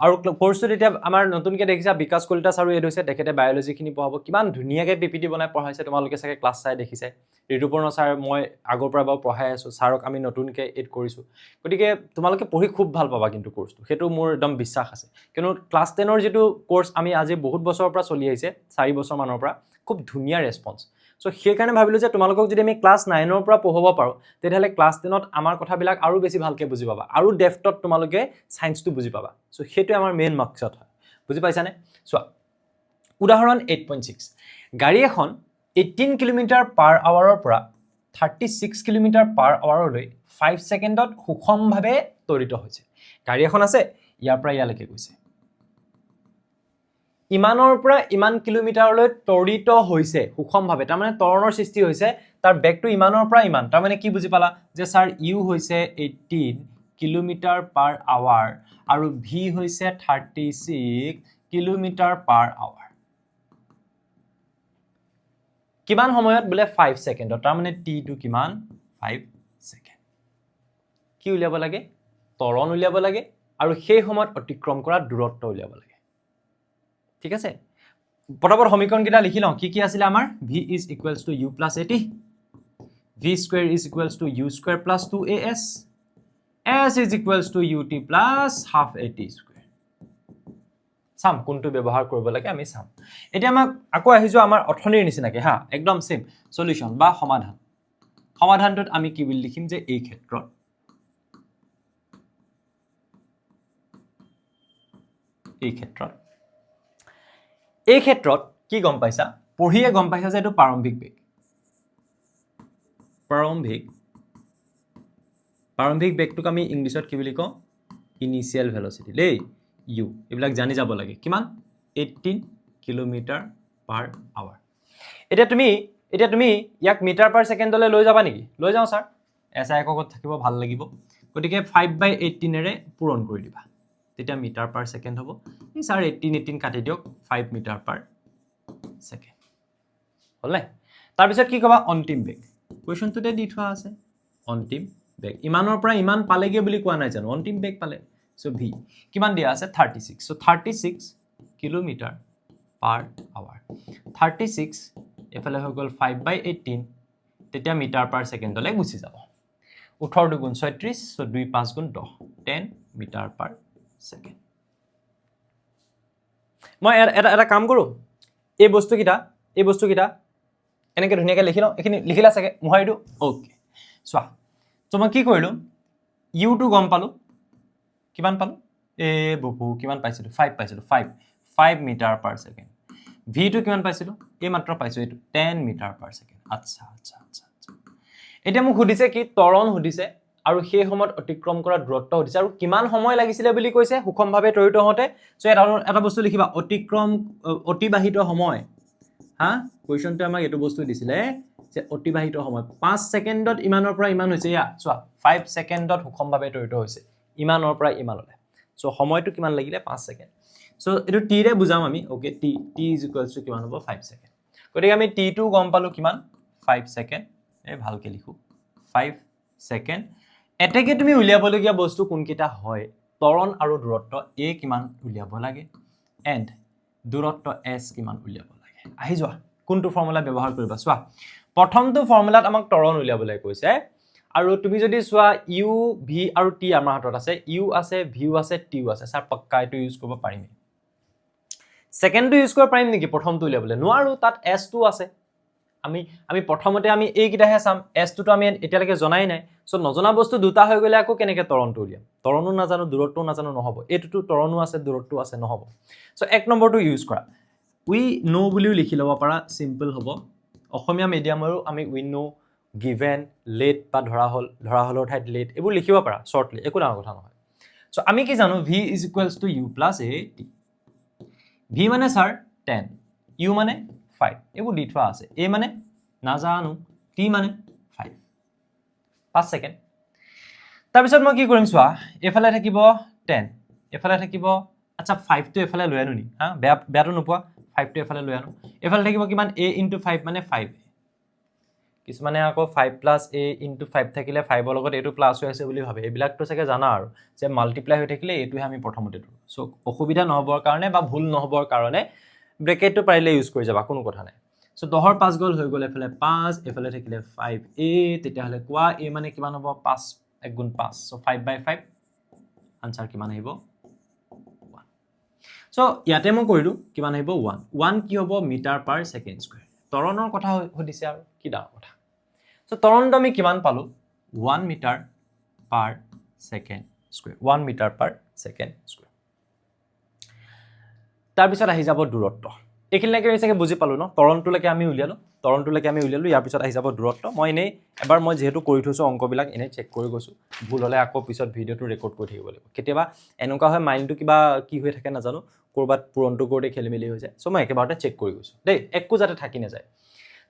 আৰু কোৰ্সটো এতিয়া আমাৰ নতুনকে দেখিছা বিকাশ কলিতা সাৰু এড হৈছে তেখেতে বায়োলজি খিনি পঢ়াব কিমান ধুনীয়াকে পিপিটি বনাই পঢ়াইছে তোমালোকে চাগে ক্লাছ চাই দেখিছে ঋতুপৰ্ণ ছাৰ মই আগৰ পৰা বাৰু পঢ়াই আছো ছাৰক আমি নতুনকে এড কৰিছো গতিকে তোমালোকে পঢ়ি খুব ভাল পাবা কিন্তু কোৰ্সটো হেতু মোৰ একদম বিশ্বাস আছে কিয়নো ক্লাছ 10 ৰ যেটো কোৰ্স আমি আজি বহুত বছৰৰ পৰা চলি আহিছে 4 বছৰ মানৰ পৰা খুব ধুনীয়া ৰেসপন্স সো সেই কাৰণে ভাবিলো যে তোমালোকক যদি আমি ক্লাছ 9 ৰ পৰা পঢ়াব পাৰো তেতিয়াহলে ক্লাছ 10 ত আমাৰ কথাবিলাক আৰু বেছি ভালকে বুজি পাবা আৰু ডেফটত তোমালোকে সায়েন্সটো বুজি পাবা সো হেতু আমাৰ মেইন মাকসাদ হয় বুজি পাইছানে সো উদাহৰণ 8.6 গাড়ী এখন 18 কিলোমিটাৰ পাৰ আৱাৰৰ পৰা 36 কিলোমিটাৰ পাৰ আৱাৰলৈ 5 সেকেন্ডত সুষমভাৱে ত্বৰিত হৈছে গাড়ী এখন আছে ইয়াৰ পৰা ইয়ালৈকে গৈছে ইমানৰ পৰা ইমান কিলোমিটাৰলৈ ত্বৰিত হৈছে সুষমভাৱে তাৰ মানে ত্বৰণৰ সৃষ্টি হৈছে তাৰ বেগটো ইমানৰ পৰা ইমান তাৰ মানে কি বুজি পালা যে স্যাৰ ইউ হৈছে 18 কিলোমিটাৰ পাৰ আৱাৰ আৰু ভি হৈছে 36 কিলোমিটাৰ পাৰ আৱাৰ কিমান সময়ত বলে 5 সেকেন্ডত তাৰ মানে টি টু কিমান 5 সেকেন্ড কি উলিয়াব লাগে ত্বৰণ উলিয়াব লাগে আৰু সেই সময়ত অতিক্ৰম কৰা দূৰত্ব উলিয়াব লাগে ঠিক আছে পটাপট সমীকৰণ কিটা লিখি লওঁ কি আছিল আমাৰ v is equals to u plus at v square is equals to u square plus 2as s is equals to ut plus half at square সাম কোনটো ব্যৱহাৰ কৰিব লাগে আমি সাম এতিয়া আমাক আকৌ আহিছো আমাৰ অৰ্থনীৰ নিচিনাকে হা একদম সেম সলিউশন বা সমাধানটোত আমি কি বুলি লিখিম যে এই ক্ষেত্ৰত কি গম পাইছা পঢ়িয়ে গম পাইছা যে এটো প্ৰাৰম্ভিক বেগটোক আমি ইংলিছত কি বুলি কওঁ ইনিশিয়াল ভেলোসিটি দেই u এইবিলাক জানি যাব লাগে কিমান 18 কিলোমিটাৰ পাৰ আৱাৰ এতিয়া তুমি ইয়াক মিটাৰ পাৰ সেকেন্ডলৈ লৈ যাবা নেকি লৈ যাও স্যাৰ এসআই এককত থাকিব ভাল লাগিব গতিকে 5/18 এৰে পূৰণ কৰি দিবা তেতিয়া মিটাৰ পাৰ সেকেন্ড হ'ব এই স্যাৰ 18 কাটি দিয়ক 5 মিটাৰ পাৰ সেকেন্ড হলনে তাৰ পিছত কি কবা অন্তিম বেগ কোৱেশ্চনটোতে দি থোৱা আছে অন্তিম বেগ ইমানৰ পৰা ইমান পালেগে বুলি কোৱা নাই জানো অন্তিম বেগ পালে সো v কিমান দিয়া আছে 36 সো 36 কিলোমিটাৰ পাৰ আৱাৰ 36 এফালে হৈ গল 5/18 তেতিয়া মিটাৰ পাৰ সেকেন্ডলৈ গুচি যাব 18 দুগুণ 36 সো 2 5 গুণ 10 10 মিটাৰ পাৰ সেকেন্ড মই এটা কাম কৰো এই বস্তুকিটা এনেকে ধুনীয়াকৈ লিখি লওঁ এখিনি লিখিলা চাগে মই এইটো ওকে সোৱা তো মই কি কৰিলো ইউ টু গম পালো কিমান পালো এ বুবু কিমান পাইছিলো 5 পাইছিলো 5 metre per second v two কিমান পাইছিলো এই মাত্ৰ পাইছো এইটো 10 মিটাৰ পাৰ সেকেন্ড আচ্ছা এতিয়া মোক সুধিছে কি ত্বৰণ সুধিছে আৰু সেই সময়ত অতিক্ৰম কৰা দূৰত্ব সুধিছে আৰু কিমান সময় লাগিছিলে বুলি কৈছে সুষমভাৱে ত্বৰিত হতে সো এটা বস্তু লিখিবা অতিবাহিত সময় হা কোৱেশ্চনটো আমাক এটো বস্তু দিছিলে যে অতিবাহিত সময় 5 ছেকেণ্ডত ইমানৰ পৰা ইমান হৈছে ইয়া চোৱা 5 ছেকেণ্ডত সুষমভাৱে তৰিত হৈছে ইমানৰ পৰা ইমানলৈ সো সময়টো কিমান লাগিলে 5 ছেকেণ্ড সো এটো টি ৰে বুজাম আমি okay T is equals to কিমান হ'ব 5 ছেকেণ্ড গতিকে আমি টি টো গম পালো কিমান 5 ছেকেণ্ড এই ভালকে লিখো 5 ছেকেণ্ড এতেকে তুমি উলিয়াবলগীয়া বস্তু কোনকিটা হয় ত্বৰণ আৰু দূৰত্ব a কিমান উলিয়াব লাগে এন্ড দূৰত্ব s কিমান উলিয়াব লাগে আহি যোৱা কোনটো ফৰ্মুলা ব্যৱহাৰ কৰিবা চোৱা প্ৰথমটো ফৰ্মুলাত আমাক ত্বৰণ উলিয়াবলৈ কৈছে আৰু তুমি যদি চোৱা u v আৰু t আমাৰ হাতত আছে u আছে v আছে t আছে স্যাৰ পক্কা এটো ইউজ কৰিব পাৰিম সেকেন্ডটো ইউজ কৰিব পাৰিম নেকি প্ৰথমটো উলিয়াবলৈ নোৱাৰো তাত s টো আছে আমি প্ৰথমতে আমি এই কিটাহে চাম s টো আমি এতিয়ালৈকে জনাই নাই সো নজনা বস্তু দুটা হৈ গলে আকৌ কেনেকে ত্বৰণটো উলিয়াম ত্বৰণো নাজানো দূৰত্বও নাজানো নহব এটোটো ত্বৰণো আছে দূৰত্বও আছে নহব সো এক নম্বৰটো ইউজ কৰা উই নো বুলিও লিখি লব পাৰা সিম্পল হ'ব অসমীয়া মিডিয়ামৰো আমি উই নো গিভেন লেট বা ধৰা হলৰ ঠাইত লেট এইবোৰ লিখিব পাৰা শৰ্টলি একো ডাঙৰ কথা নহয় সো আমি কি জানো v = u + a t v মানে স্যাৰ 10 u মানে 5 এইবোৰ দি থোৱা আছে a মানে নাজানো t মানে 5 5 সেকেন্ড তাৰ পিছত মই কি কৰিম চোৱা এফালে থাকিব 10 এফালে থাকিব আচ্ছা 5 টো এফালে লৈ আনো নি হা বেয়াটো নোপোৱা 5 টো এফালে লৈ আনো এফালে থাকিব কিমান a * 5 মানে 5 কিছুমানে আকৌ 5 + a * 5 থাকিলে 5 ৰ লগত এটো প্লাস হৈ আছে বুলি ভাবে এবিলাকটো চাগে জানা আৰু যে মাল্টিপ্লাই হৈ থাকিলে এটোহে আমি প্ৰথমতে ধৰো সো অসুবিধা নহবৰ কাৰণে বা ভুল নহবৰ কাৰণে ব্ৰেকেটটো পাৰিলে ইউজ কৰি যাবা কোনো কথা নাই সো 10 ৰ 5 গল হৈ গলে এফালে 5 এফালে থাকিলে 5a তেতিয়া হলে কোৱা a মানে কিমান হ'ব 5 1 * 5 সো 5/5 আনসাৰ কিমান আহিব 1 সো ইয়াতে মই কৰিলো কিমান আহিব 1 1 কি হ'ব মিটাৰ/সেকেন্ড স্কয়াৰ ত্বৰণৰ কথা হদিছে আৰু কি ডাঙৰ কথা সো ত্বৰণটো আমি কিমান পালো 1 মিটাৰ/সেকেন্ড স্কয়াৰ 1 মিটাৰ/সেকেন্ড স্কয়াৰ তাৰ পিছত আহি যাব দূৰত্ব এখিনলৈকে চাগে বুজি পালো ন ত্বৰণটোলৈকে আমি উলিয়ালো ইয়াৰ পিছত আহি যাব দূৰত্ব মই এনেই এবাৰ মই যেহেতু কৰি থৈছো অংকবিলাক এনে চেক কৰি গৈছো ভুল হলে আকৌ পিছত ভিডিওটো ৰেকৰ্ড কৰি থাকিব লাগিব কেতিয়াবা এনেকুৱা হয় মাইন্ডটো কিবা কি হৈ থাকে নাজানো কৰবাত পুৰণটো কৰোতে খেলিমেলি হৈ যায় সো মই একেবাৰতে চেক কৰি গৈছো দেই একো যাতে থাকি না যায়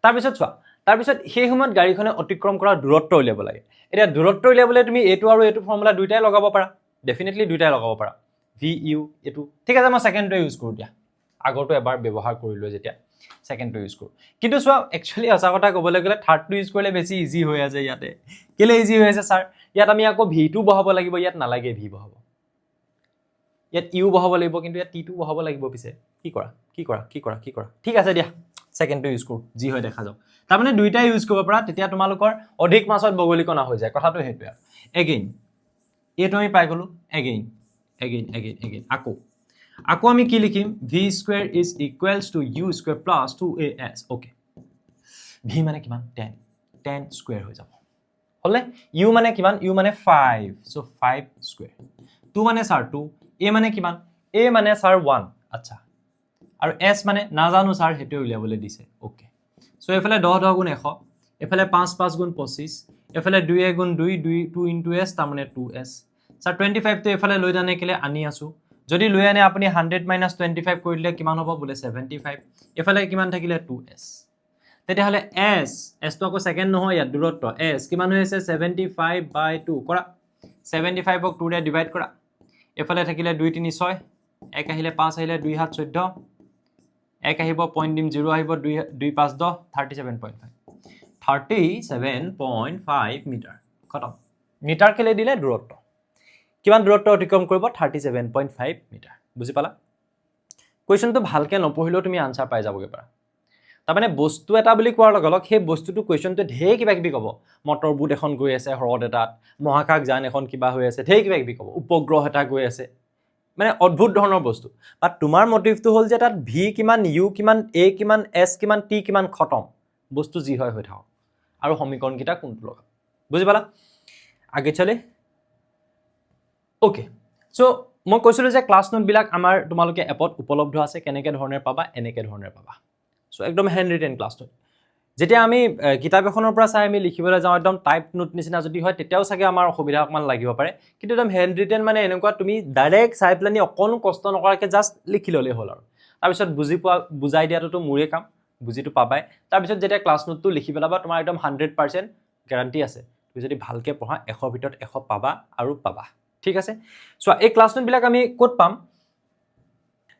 তাৰ পিছত চোৱা তাৰ পিছত সেই সময়ত গাড়ীখনে অতিক্ৰম কৰা দূৰত্ব উলিয়াব লাগে এতিয়া দূৰত্ব উলিয়াবলৈ তুমি এটো আৰু এটো ফৰ্মুলা দুইটাই লগাব পাৰা ডেফিনেটলি দুইটাই লগাব পাৰা vu এটো ঠিক আছে মই সেকেন্ডটো ইউজ কৰো দিয়া আগৰটো এবাৰ ব্যৱহাৰ কৰিলো যেতিয়া সেকেন্ডটো ইউজ কৰো কিন্তু চোৱা একচুয়ালি আছা কথা ক'বলৈ গলে থাৰ্ডটো ইউজ কৰিলে বেছি ইজি হৈ আছে ইয়াতে কেলে ইজি হৈ আছে স্যাৰ ইয়াত আমি আকৌ v টো বহাব লাগিব ইয়াত নালাগে v বহাব ইয়াত u বহাব লাগিব কিন্তু ইয়াত t টো বহাব লাগিব পিছে কি কৰা ঠিক আছে দিয়া সেকেন্ডটো ইউজ কৰো জি হয় দেখা যাও তাৰ মানে দুইটাই ইউজ কৰিব পাৰা তেতিয়া তোমালোকৰ অধিক মাছত বগলীকণা হৈ যায় কথাটো হেতুয়া এগেইন এটো আমি পাই গলো এগেইন আকৌ আমি কি লিখিম v square is equals to u square plus 2as okay v মানে কিমান 10 স্কয়াৰ হৈ যাব হলে u মানে কিমান u মানে 5 সো 5 স্কয়াৰ 2 মানে স্যাৰ 2 a মানে কিমান a মানে স্যাৰ 1 আচ্ছা আৰু s মানে নাজানো স্যাৰ হেতু উলিয়াবলৈ দিছে ওকে সো এফালে 10 10 গুণ 100 এফালে 5 5 গুণ 25 এফালে 2 1 গুণ 2 2 2 s তাৰ মানে 2s স্যাৰ 25 টো এফালে লৈ জানে কেলে আনি আছো যদি লৈ আনে আপুনি 100 - 25 কৰিলে কিমান হ'ব বলে 75 এফালে কিমান থাকিলে 2s তেতিয়া হলে s তো আকৌ সেকেন্ড নহয় ইয়াত দূৰত্ব s কিমান হৈ আছে 75/2 কৰা 75 ক 2 ৰে ডিভাইড কৰা এফালে থাকিলে 2 3 6 এক আহিলে 5 আহিলে 2 7 14 এক আহিব পইণ্ট দিম 0 আহিব 2 2 5 10 37.5 মিটাৰ খতম মিটাৰ কেলে দিলে দূৰত্ব কিমান দূৰত্ব অতিক্ৰম কৰিব 37.5 মিটাৰ বুজি পালা কোৱেশ্চনটো ভালকে নপঢ়িলেও তুমি আনসাৰ পাই যাবগে পাৰা তাৰ মানে বস্তু এটা বুলি কোৱাৰ লগে লগে সেই বস্তুটো কোৱেশ্চনটো ঢেৰ কিবা কিবি ক'ব মটৰ বুট এখন গৈ আছে হৰদ এটাত মহাকাশ যান এখন কিবা হৈ আছে ঢেৰ কিবা কিবি ক'ব উপগ্ৰহ এটা গৈ আছে মানে অদ্ভুত ধৰণৰ বস্তু বাট তোমাৰ মোটিভটো হ'ল যে তাত v কিমান u কিমান a কিমান s কিমান t কিমান খতম বস্তু যি হয় হৈ থাকক আৰু সমীকৰণ কিটা কোনটো লগা বুজি পালা আগে চলে ওকে সো মই কৈছিলো যে ক্লাছ নোট বিলাক আমাৰ তোমালোকে এপত উপলব্ধ আছে কেনেকে ধৰণে পাবা এনেকে ধৰণে পাবা সো একদম হ্যান্ড ৰিটেন ক্লাছ নোট যেতিয়া আমি কিতাপ এখনৰ পৰা চাই আমি লিখিবলৈ যাওঁ একদম টাইপ নোট নিচিনা যদি হয় তেতিয়াও চাগে আমাৰ অসুবিধা অকমান লাগিব পাৰে কিন্তু একদম হ্যান্ড ৰিটেন মানে এনেকুৱা তুমি ডাইৰেক্ট চাই প্লানি অকণ কষ্ট নকৰাকে জাস্ট লিখি ললে হ'ল আৰু তাৰ পিছত বুজাই দিয়াটো মোৰে কাম বুজিটো পাবাই তাৰপিছত যেতিয়া ক্লাছ নোটটো লিখি পেলাবা তোমাৰ একদম 100% গ্যাৰান্টি আছে তুমি যদি ভালকে পঢ়া 100 ভিতৰত 100 পাবা আৰু পাবা ঠিক আছে সো এই ক্লাছ নোটবিলাক আমি ক'ত পাম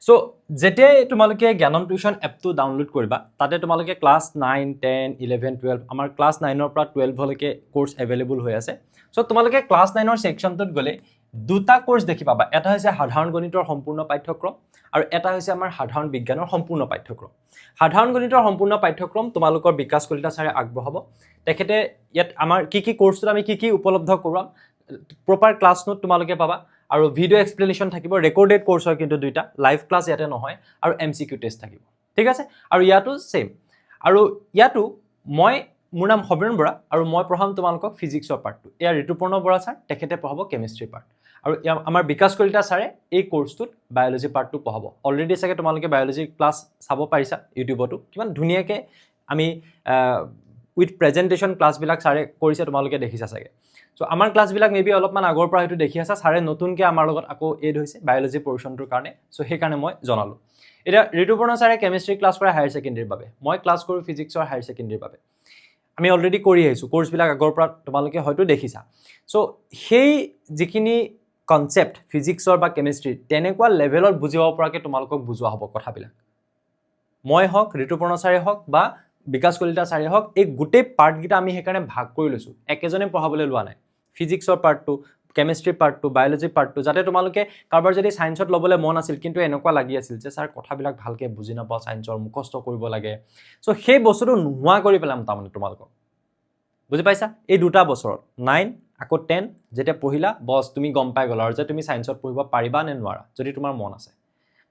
সো যেতিয়াই তোমালোকে জ্ঞানম টিউশন এপটো ডাউনলোড কৰিবা তাতে তোমালোকে ক্লাছ 9 10 11 12 আমাৰ ক্লাছ 9 ৰ পৰা 12 লৈকে কোৰ্স अवेलेबल হৈ আছে সো তোমালোকে ক্লাছ 9 ৰ সেকশনটোত গলে দুটা কোৰ্স দেখি পাবা এটা হৈছে সাধাৰণ গণিতৰ সম্পূৰ্ণ পাঠ্যক্ৰম আৰু এটা হৈছে আমাৰ সাধাৰণ বিজ্ঞানৰ সম্পূৰ্ণ পাঠ্যক্ৰম সাধাৰণ গণিতৰ সম্পূৰ্ণ পাঠ্যক্ৰম তোমালোকৰ বিকাশ কলিতা ছাৰে আগবঢ়াব তেখেতে ইয়াত আমাৰ কি কোৰ্সটো আমি কি উপলব্ধ কৰাম প্ৰপাৰ ক্লাছ নোট তোমালোকে পাবা আৰু ভিডিও এক্সপ্লেনেশন থাকিব ৰেকৰ্ডেড কোৰ্স হয় কিন্তু দুইটা লাইভ ক্লাছ ইয়াতে নহয় আৰু এমসিকিউ টেষ্ট থাকিব ঠিক আছে আৰু ইয়াটো সেম আৰু ইয়াটো মই মোৰ নাম হবিৰণ বৰা আৰু মই পঢ়াম তোমালোকক ফিজিক্সৰ পাৰ্টটো এয়া ঋতুপৰ্ণ বৰা ছাৰ তেখেতে পঢ়াব কেমিষ্ট্ৰি পাৰ্ট আৰু আমাৰ বিকাশ কলিতা ছাৰে এই কোৰ্সটোত বায়োলজি পাৰ্টটো পঢ়াব অলৰেডি চাগে তোমালোকে বায়োলজি ক্লাছ চাব পাৰিছা ইউটিউবতো কিমান ধুনীয়াকৈ আমি উইথ প্ৰেজেন্টেশন ক্লাছবিলাক ছাৰে কৰিছে তোমালোকে দেখিছা চাগে সো আমাৰ ক্লাছবিলাক মেবি অলপমান আগৰ পৰা হয়তো দেখি আছা ছাৰে নতুনকৈ আমাৰ লগত আকৌ এড হৈছে বায়োলজি পৰ্যনটোৰ কাৰণে সো সেইকাৰণে মই জনালো এটা ঋতুপৰ্ণ ছাৰে কেমিষ্ট্ৰি ক্লাছ কৰে হায়াৰ সেকেন্ডাৰীৰ বাবে মই ক্লাছ কৰো ফিজিক্সৰ হায়াৰ সেকেন্ডাৰীৰ বাবে আমি অলৰেডি কৰি আহিছো কোৰ্সবিলাক আগৰ পৰা তোমালোকে হয়তো দেখিছা সো সেই যিখিনি কনসেপ্ট ফিজিক্সৰ বা কেমিষ্ট্ৰি তেনেকুৱা লেভেলত বুজিব পৰাকে তোমালোকক বুজোৱা হ'ব কথাবিলাক মই হক ঋতুপৰ্ণ ছাৰে হক বা বিকাশ কলিতা ছাৰে হক এই গোটেই পাৰ্ট গিটা আমি হেকাৰণে ভাগ কৰি লৈছো একেজনে পঢ়াবলৈ লোৱা নাই ফিজিক্সৰ পাৰ্টটো কেমিষ্ট্ৰি পাৰ্টটো বায়োলজি পাৰ্টটো যাতে তোমালোকে কাৰবাৰ যদি সায়েন্সত লবলৈ মন আছিল কিন্তু এনেকুৱা লাগি আছিল যে স্যাৰ কথাবিলাক ভালকে বুজি নাপাও সায়েন্সৰ মুখস্থ কৰিব লাগে সো সেই বস্তুটো নোহোৱা কৰি পেলাম তাৰমানে তোমালোকক বুজি পাইছা এই দুটা বছৰত 9 আকৌ 10 যেতিয়া পঢ়িলা বস তুমি গম পাই গলা আৰু যে তুমি সায়েন্সত পঢ়িব পাৰিবা নে নোৱাৰা যদি তোমাৰ মন আছে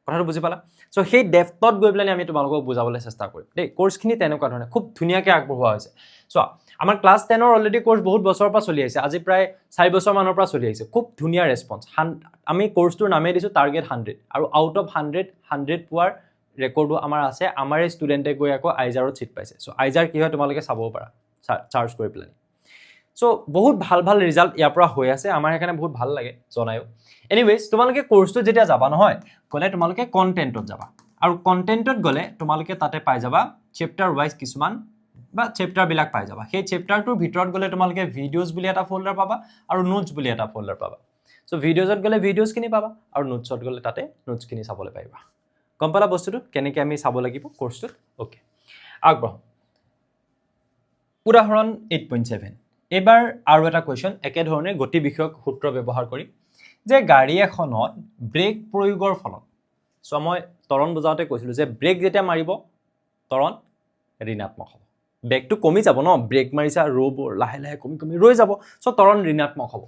কথাটো বুজি পালা সো সেই ডেপথত গৈ পেলাই আমি তোমালোকক বুজাবলৈ চেষ্টা কৰিম দেই কোৰ্সখিনি তেনেকুৱা ধৰণে খুব ধুনীয়াকৈ আগবঢ়োৱা হৈছে সো আমাৰ ক্লাছ 10 ৰ অলৰেডি কোৰ্স বহুত বছৰৰ পৰা চলি আছে আজি প্ৰায় 4 বছৰ মানৰ পৰা চলি আছে খুব ধুনীয়া ৰেসপন্স আমি কোৰ্সটোৰ নামে দিছো টাৰ্গেট 100 আৰু আউট অফ 100 পোৱাৰ ৰেকৰ্ডো আমাৰ আছে আমাৰ ষ্টুডেন্টে গৈ আকৌ আইজাৰত সিট পাইছে সো আইজাৰ কি হয় তোমালোকে চাব পাৰা চাৰ্জ কৰি পেলাই সো বহুত ভাল ৰিজাল্ট ইয়াৰ পৰা হৈ আছে আমাৰ এখানে বহুত ভাল লাগে জনায়ো এনিৱেজ তোমালোকে কোৰ্সটো যেতিয়া যাবা নহয় গলে তোমালোকে কন্টেন্টত যাবা আৰু কন্টেন্টত গলে তোমালোকে তাতে পাই যাবা চেপ্টাৰ ওয়াইজ কিছুমান বা চেপ্টাৰ বিলাক পাই যাবা সেই চেপ্টাৰটোৰ ভিতৰত গলে তোমালোকে ভিডিওস বুলি এটা ফোল্ডাৰ পাবা আৰু নোটস বুলি এটা ফোল্ডাৰ পাবা সো ভিডিওছত গলে ভিডিওস খিনি পাবা আৰু নোটছত গলে তাতে নোটস খিনি চাবলৈ পাইবা গম পালা বস্তুটো কেনেকৈ আমি চাব লাগিব কোৰ্সটো ওকে আগবঢ়াম উদাহৰণ 8.7 এবাৰ আৰু এটা কোৱেশ্চন একে ধৰণে গতি বিষয়ক সূত্ৰ ব্যৱহাৰ কৰি যে গাড়ী এখনত ব্ৰেক প্ৰয়োগৰ ফলত সো মই তৰণ বুজাওতে কৈছিলো যে ব্ৰেক যেতিয়া মাৰিব তৰণ ঋণাত্মক হ'ব ব্ৰেকটো কমি যাব ন ব্ৰেক মাৰিছা ৰব লাহে লাহে কমি ৰৈ যাব সো তৰণ ঋণাত্মক হ'ব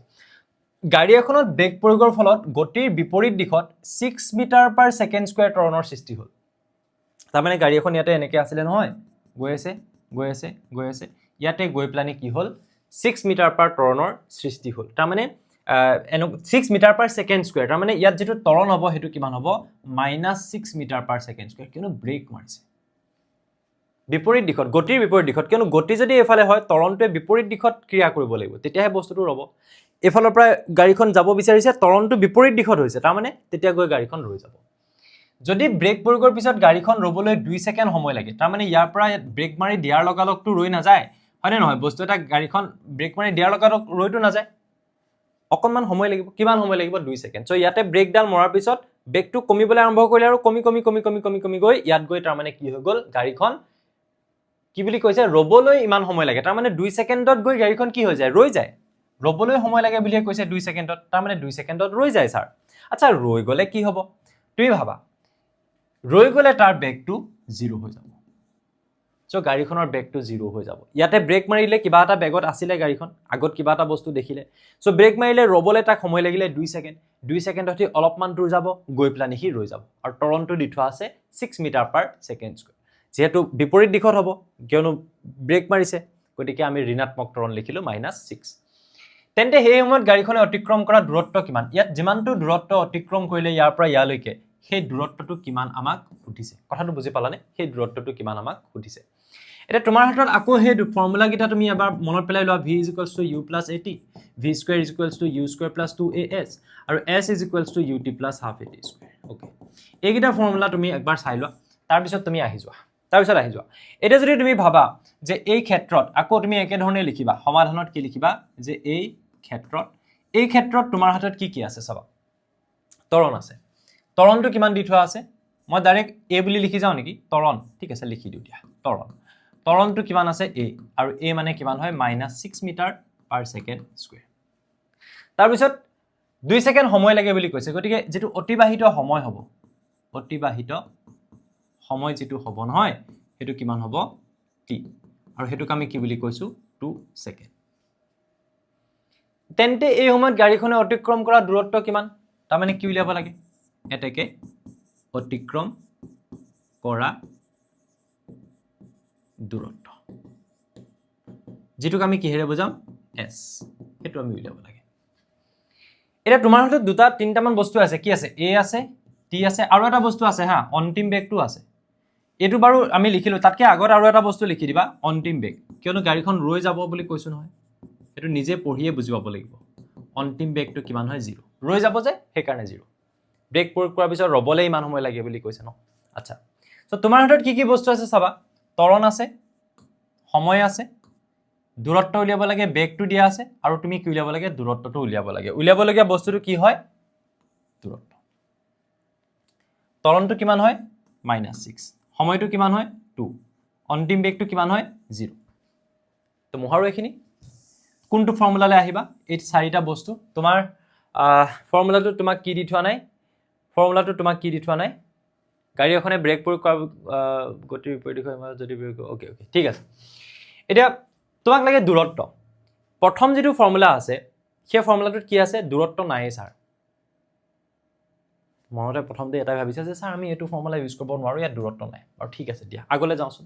গাড়ী এখনত ব্ৰেক প্ৰয়োগৰ ফলত গতিৰ বিপৰীত দিশত 6 মিটাৰ পাৰ সেকেন্ড স্কয়াৰ তৰণৰ সৃষ্টি হ'ল তাৰ মানে গাড়ী এখন ইয়াতে এনেকৈ আছিল নহয় গৈ আছে ইয়াতে গৈ প্লানি কি হ'ল 6 মিটাৰ পাৰ তৰণৰ সৃষ্টি হ'ল তাৰ মানে 6 মিটাৰ পাৰ সেকেন্ড স্কয়াৰ তাৰ মানে ইয়াত যেটো তৰণ হ'ব হেতু কিমান হ'ব -6 মিটাৰ পাৰ সেকেন্ড স্কয়াৰ কিনো ব্ৰেক মাৰিছে বিপৰীত দিশত গতিৰ বিপৰীত দিশত কিনো গতি যদি এফালে হয় তৰণটোৱে বিপৰীত দিশত ক্ৰিয়া কৰিব লাগিব তেতিয়াহে বস্তুটো ৰব এফালৰ পৰা গাড়ীখন যাব বিচাৰিছে তৰণটো বিপৰীত দিশত হৈছে তাৰ মানে তেতিয়া গৈ গাড়ীখন ৰৈ যাব যদি ব্ৰেক প্ৰয়োগৰ পিছত গাড়ীখন ৰবলৈ 2 সেকেন্ড সময় লাগে তাৰ মানে ইয়াৰ পৰা ব্ৰেক মাৰি দিয়াৰ লগালগটো ৰৈ নাযায় হয়নে নহয় বস্তু এটা গাড়ীখন ব্ৰেক মাৰি দিয়াৰ লগালগ ৰৈটো নাযায় অকনমান সময় লাগিব কিমান সময় লাগিব 2 সেকেন্ড সো ইয়াতে ব্ৰেক ডাল মৰাৰ পিছত ব্ৰেকটো কমিবলৈ আৰম্ভ কৰিলে আৰু কমি গৈ ইয়াত গৈ তাৰ মানে কি হৈ গল গাড়ীখন কি বুলি কৈছে ৰবলৈ ইমান সময় লাগে তাৰ মানে 2 সেকেন্ডত গৈ গাড়ীখন কি হৈ যায় ৰৈ যায় ৰবলৈ সময় লাগে বুলি কৈছে 2 সেকেন্ডত তাৰ মানে 2 সেকেন্ডত ৰৈ যায় স্যাৰ আচ্ছা ৰৈ গলে কি হ'ব তুমি ভাবা ৰৈ গলে তাৰ ব্ৰেকটো 0 হৈ যাব সো গাড়ীখনৰ ব্ৰেকটো 0 হৈ যাব ইয়াতে ব্ৰেক মাৰিলে কিবা এটা বেগত আছিল গাড়ীখন আগত কিবা এটা বস্তু দেখিলে সো ব্ৰেক মাৰিলে ৰবলে তাক সময় লাগিলে 2 সেকেন্ডত অলপমান দূৰ যাব গৈ প্লানি হি ৰৈ যাব আৰু টৰণটো দি থোৱা আছে 6 মিটাৰ পাৰ সেকেন্ড স্কয়াৰ যেহেতু বিপৰীত দিশত হ'ব কিয়নো ব্ৰেক মাৰিছে গতিকে আমি ঋণাত্মক টৰণ লিখিলো -6 তেন্তে সেই সময়ত গাড়ীখনে অতিক্ৰম কৰা দূৰত্ব কিমান ইয়াত যিমানটো দূৰত্ব অতিক্ৰম কৰিলে ইয়াৰ পৰা ইয়ালৈকে সেই দূৰত্বটো কিমান আমাক সুধিছে কথাটো বুজি পালানে সেই দূৰত্বটো কিমান আমাক সুধিছে এটা তোমাৰ হাতত আকৌ সেই ফৰ্মুলা গিটা তুমি এবাৰ মনত পেলাই লোৱা v u + at v square = u square + 2as আৰু s = ut + ½ at square okay এইগিটা ফৰ্মুলা তুমি একবাৰ চাই লোৱা তাৰ পিছত তুমি আহি যোৱা তাৰপিছত আহি যোৱা এটা যদি তুমি ভাবা যে এই ক্ষেত্ৰত আকৌ তুমি একে ধৰণে লিখিবা সমাধানত কি লিখিবা যে এই ক্ষেত্ৰত তোমাৰ হাতত কি কি আছে চাবা ত্বৰণ আছে ত্বৰণটো কিমান দি থোৱা আছে মই ডাইৰেক্ট a বুলি লিখি যাও নেকি ত্বৰণ ঠিক আছে লিখি দিও দিয়া ত্বৰণটো কিমান আছে a আৰু a মানে কিমান হয় -6 মিটাৰ পাৰ সেকেন্ড স্কয়াৰ তাৰপিছত 2 সেকেন্ড সময় লাগে বুলি কৈছে গতিকে যেটো অতিবাহিত সময় হ'ব অতিবাহিত সময় যেটো হ'ব নহয় হেতু কিমান হ'ব t আৰু হেতুক আমি কি বুলি কৈছো 2 সেকেন্ড তেন্তে এই সময়ত গাড়ীখনে অতিক্ৰম কৰা দূৰত্ব কিমান তাৰ মানে কি উলিয়াব লাগে এতেকে অতিক্ৰম কৰা দূৰত্ব যেটোক আমি কিহেৰে বুজাম s হেতু আমি উলিয়াব লাগে এটা তোমাৰ হাতত দুটা তিনটা মান বস্তু আছে কি আছে a আছে t আছে আৰু এটা বস্তু আছে হা অন্তিম বেগটো আছে এটো বাৰু আমি লিখিলো তাতকে আগত আৰু এটা বস্তু লিখি দিবা অন্তিম বেগ কিয়নো গাড়ীখন ৰৈ যাব বুলি কৈছো নহয় এটো নিজে পঢ়িয়ে বুজি পাব লাগিব অন্তিম বেগটো কিমান হয় 0 ৰৈ যাব যে হে কাৰণে 0 ব্ৰেক প্ৰয়োগ কৰাৰ পিছত ৰবলে ইমান সময় লাগে বুলি কৈছে ন আচ্ছা সো তোমাৰ হাতত কি কি বস্তু আছে চাবা ত্বৰণ আছে সময় আছে দূৰত্ব উলিয়াব লাগে বেগটো দিয়া আছে আৰু তুমি কি উলিয়াব লাগে দূৰত্বটো উলিয়াব লাগে বস্তুটো কি হয় দূৰত্ব ত্বৰণটো কিমান হয় -6 সময়টো কিমান হয় 2 অন্তিম বেগটো কিমান হয় 0 তো মোহাৰো এখিনি কোনটো ফৰ্মুলালৈ আহিবা এই চাৰিটা বস্তু তোমাৰ ফৰ্মুলাটো তোমাক কি দি থোৱা নাই গাড়ী এখনে ব্ৰেক প্ৰয়োগ কৰা গতিৰ বিপৰীত হয় যদি ওকে ঠিক আছে এতিয়া তোমাক লাগে দূৰত্ব প্ৰথম যেটো ফৰ্মুলা আছে সেই ফৰ্মুলাটোত কি আছে দূৰত্ব নাই স্যাৰ মনতে প্ৰথম দে এটা ভাবিছে যে স্যাৰ আমি এটো ফৰ্মুলা ইউজ কৰিব নোৱাৰো ইয়াত দূৰত্ব নাই আৰু ঠিক আছে দিয়া আগলৈ যাওঁচোন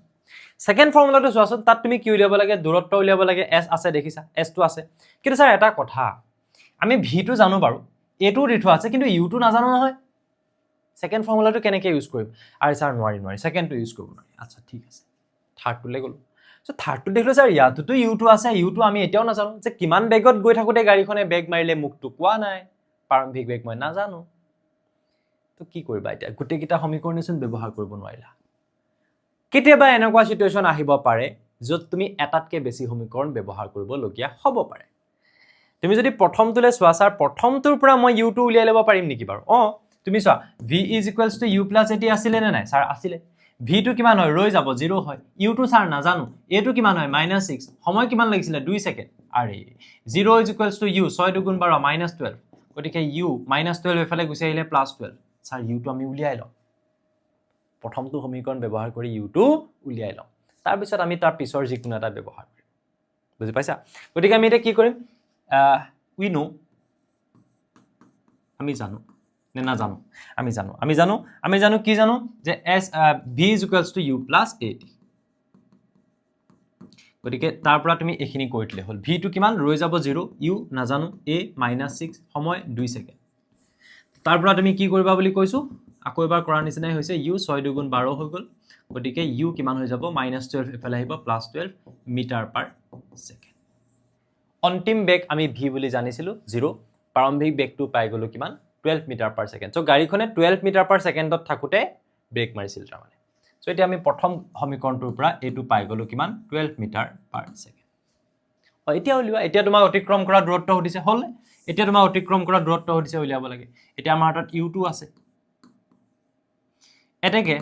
সেকেন্ড ফৰ্মুলাটো চোৱাচোন তাত তুমি কি উলিয়াব লাগে দূৰত্ব উলিয়াব লাগে s আছে দেখিছা s টো আছে কিন্তু স্যাৰ এটা কথা আমি v টো জানো বাৰু a টো দি থোৱা আছে কিন্তু u টো নাজানো নহয় সেকেন্ড ফৰ্মুলাটো কেনেকৈ ইউজ কৰিম আৰু স্যাৰ নোৱাৰি সেকেন্ডটো ইউজ কৰিব নোৱাৰি আচ্ছা ঠিক আছে থাৰ্ডটো লৈ গলো সো থাৰ্ডটো দেখিলো স্যাৰ ইয়াতটো u টো আছে u টো আমি এতিয়াও নাজানো যে কিমান বেগত গৈ থাকোতে গাড়ীখনে বেগ মাৰিলে মুকটো কোৱা নাই প্ৰাৰম্ভিক বেগ মই নাজানো তো কি কৰিবা এতিয়া গুটেকিটা সমীকৰণচোন ব্যৱহাৰ কৰিব নোৱাৰিলা কেতিয়াবা এনেকুৱা সিচুৱেচন আহিব পাৰে যত তুমি এটাতকে বেছি সমীকৰণ ব্যৱহাৰ কৰিব লগিয়া হ'ব পাৰে তুমি যদি প্ৰথমটোলে চোৱা স্যাৰ প্ৰথমটোৰ পৰা মই u টো উলিয়াই ল'ব পাৰিম নেকি বাৰু তুমি চোৱা v = u + at আছিল নে নাই স্যাৰ আছিল v টো কিমান হয় ৰৈ যাব 0 হয় u টো স্যাৰ নাজানো a টো কিমান হয় -6 সময় কিমান লাগিছিল 2 সেকেন্ড আৰে 0 = u 6 2 12 -12 গতিকে u -12 এফালে গুছি আহিলে +12 স্যাৰ u টো আমি উলিয়াই লওঁ প্ৰথমটো সমীকৰণ ব্যৱহাৰ কৰি u টো উলিয়াই লওঁ তাৰ পিছত আমি তাৰ পিছৰ যিকোনো এটা ব্যৱহাৰ কৰিম বুজি পাইছা গতিকে আমি এটা কি কৰিম we know আমি জানো নে না জানো আমি জানো কি জানো যে v = u + at গতিকে তাৰ পৰা তুমি এখিনি কৰি দিলে হল v টো কিমান ৰৈ যাব 0 u নাজানো a -6 সময় 2 সেকেন্ড তাৰ পৰা তুমি কি কৰিবা বুলি কৈছো আকৌ এবাৰ কৰাৰ নিচিনাই হৈছে u 6 2 12 হৈ গল গতিকে u কিমান হৈ যাব -12 এফালে আহিব +12 মিটাৰ পাৰ সেকেন্ড অন্তিম বেগ আমি v বুলি জানিছিলো 0 প্ৰাৰম্ভিক বেগটো পাই গলো কিমান 12 মিটাৰ পাৰ সেকেন্ড সো গাড়ীখনে 12 মিটাৰ পাৰ সেকেন্ডত থাকুতে ব্ৰেক মাৰিছিল তাৰমানে সো এতিয়া আমি প্ৰথম সমীকৰণটোৰ পৰা এটো পাই গলো কিমান 12 মিটাৰ পাৰ সেকেন্ড এতিয়া উলিওৱা এতিয়া তোমাৰ অতিক্ৰম কৰা দূৰত্ব হদিছে হল এতিয়া তোমাৰ অতিক্ৰম কৰা দূৰত্ব হদিছে উলিয়াব লাগে এতিয়া আমাৰ হাতত u2 আছে এতেকে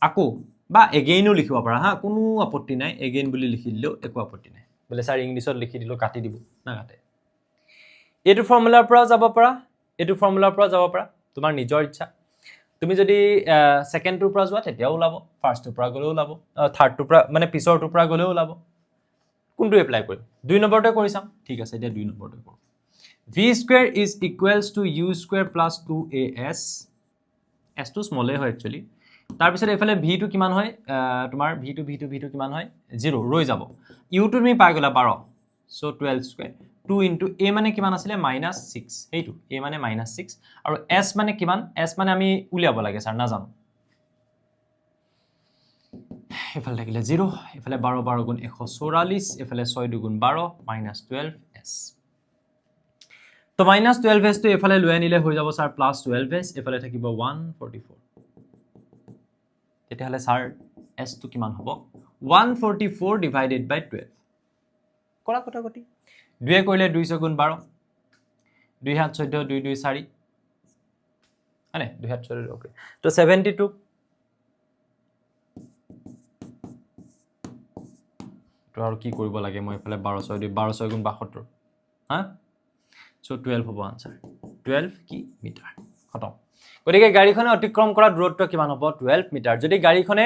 আকৌ বা এগেইনও লিখিব পাৰা হা কোনো আপত্তি নাই এগেইন বুলি লিখি দিলেও একো আপত্তি নাই বলে স্যাৰ ইংলিছত লিখি দিলো কাটি দিব না কাটে এটো ফৰ্মুলাৰ পৰা যাব পাৰা তোমাৰ নিজৰ ইচ্ছা তুমি যদি সেকেন্ডটোৰ পৰা যোৱা তেতিয়া ওলাব ফাৰ্ষ্টটোৰ পৰা গলেও ওলাব থাৰ্ডটোৰ পৰা মানে পিছৰটোৰ পৰা গলেও ওলাব কোনটো এপ্লাই কৰিম 2 নম্বৰতে কৰি চাম ঠিক আছে এতিয়া 2 নম্বৰতে কৰো v square is equals to u square plus 2as s টো স্মলে হয় একচুয়ালি তাৰ পিছত এফালে v টো কিমান হয় তোমাৰ v টো কিমান হয় 0 ৰৈ যাব u টো তুমি পাই গলা 12 সো 12 স্কয়াৰ 2 into a মানে কিমান আছিল -6 এইটো a মানে -6 আৰু s মানে কিমান s মানে আমি উলিয়াব লাগে স্যাৰ না জানো এফালে থাকিলে 0 এফালে 12 12 গুণ 144 এফালে 6 2 গুণ 12 -12s তো -12s তো এফালে লৈ আনিলে হৈ যাব স্যাৰ +12s এফালে থাকিব 144 তেতিয়া হলে স্যাৰ s টো কিমান হ'ব 144 ডিভাইডেড বাই 12 কৰা কটাকটি 2 কৰিলে 2 গুণ 12 2 হাত 14 2 2 4 হয়নে 2 হাত 14 ওকে তো 72 তো আৰু কি কৰিব লাগে মই এফালে 12 6 গুণ 72 হা সো 12 হ'ব আনসাৰ 12 কি মিটাৰ খতম গতিকে গাড়ীখনে অতিক্ৰম কৰা দূৰত্ব কিমান হ'ব 12 মিটাৰ যদি গাড়ীখনে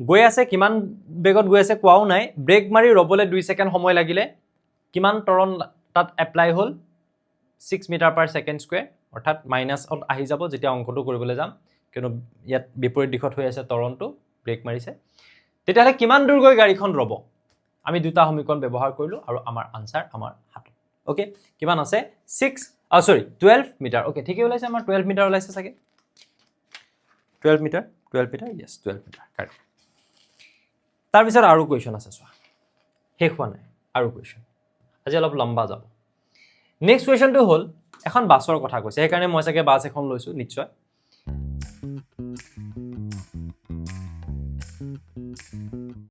গৈ আছে কিমান বেগত গৈ আছে কোৱাও নাই ব্ৰেক মাৰি ৰবলে 2 সেকেন্ড সময় লাগিলে কিমান ত্বৰণ তাত এপ্লাই হল 6 মিটাৰ পাৰ সেকেন্ড স্কয়াৰ অৰ্থাৎ মাইনাস আহি যাব যেতিয়া অংকটো কৰিবলৈ যাম কিনো ইয়াত বিপৰীত দিশত হৈ আছে ত্বৰণটো ব্ৰেক মাৰিছে তেতিয়ালে কিমান দূৰ গৈ গাড়ীখন ৰব আমি দুটা সমীকৰণ ব্যৱহাৰ কৰিলো আৰু আমাৰ আনসাৰ আমাৰ হাতত ওকে কিমান আছে 12 মিটাৰ ওকে ঠিকই ওলাইছে আমাৰ 12 মিটাৰ ওলাইছে সাকে 12 মিটাৰ yes 12 মিটাৰ কাৰেক্ট তাৰ পিছত আৰু কোৱেশ্চন আছে চোৱা শেষ হোৱা নাই আৰু কোৱেশ্চন আজি অলপ লম্বা যাব নেক্সট কোৱেশ্চনটো হল এখন বাছৰ কথা কৈছে সেই কাৰণে মই সাকে বাছ এখন লৈছো নিশ্চয়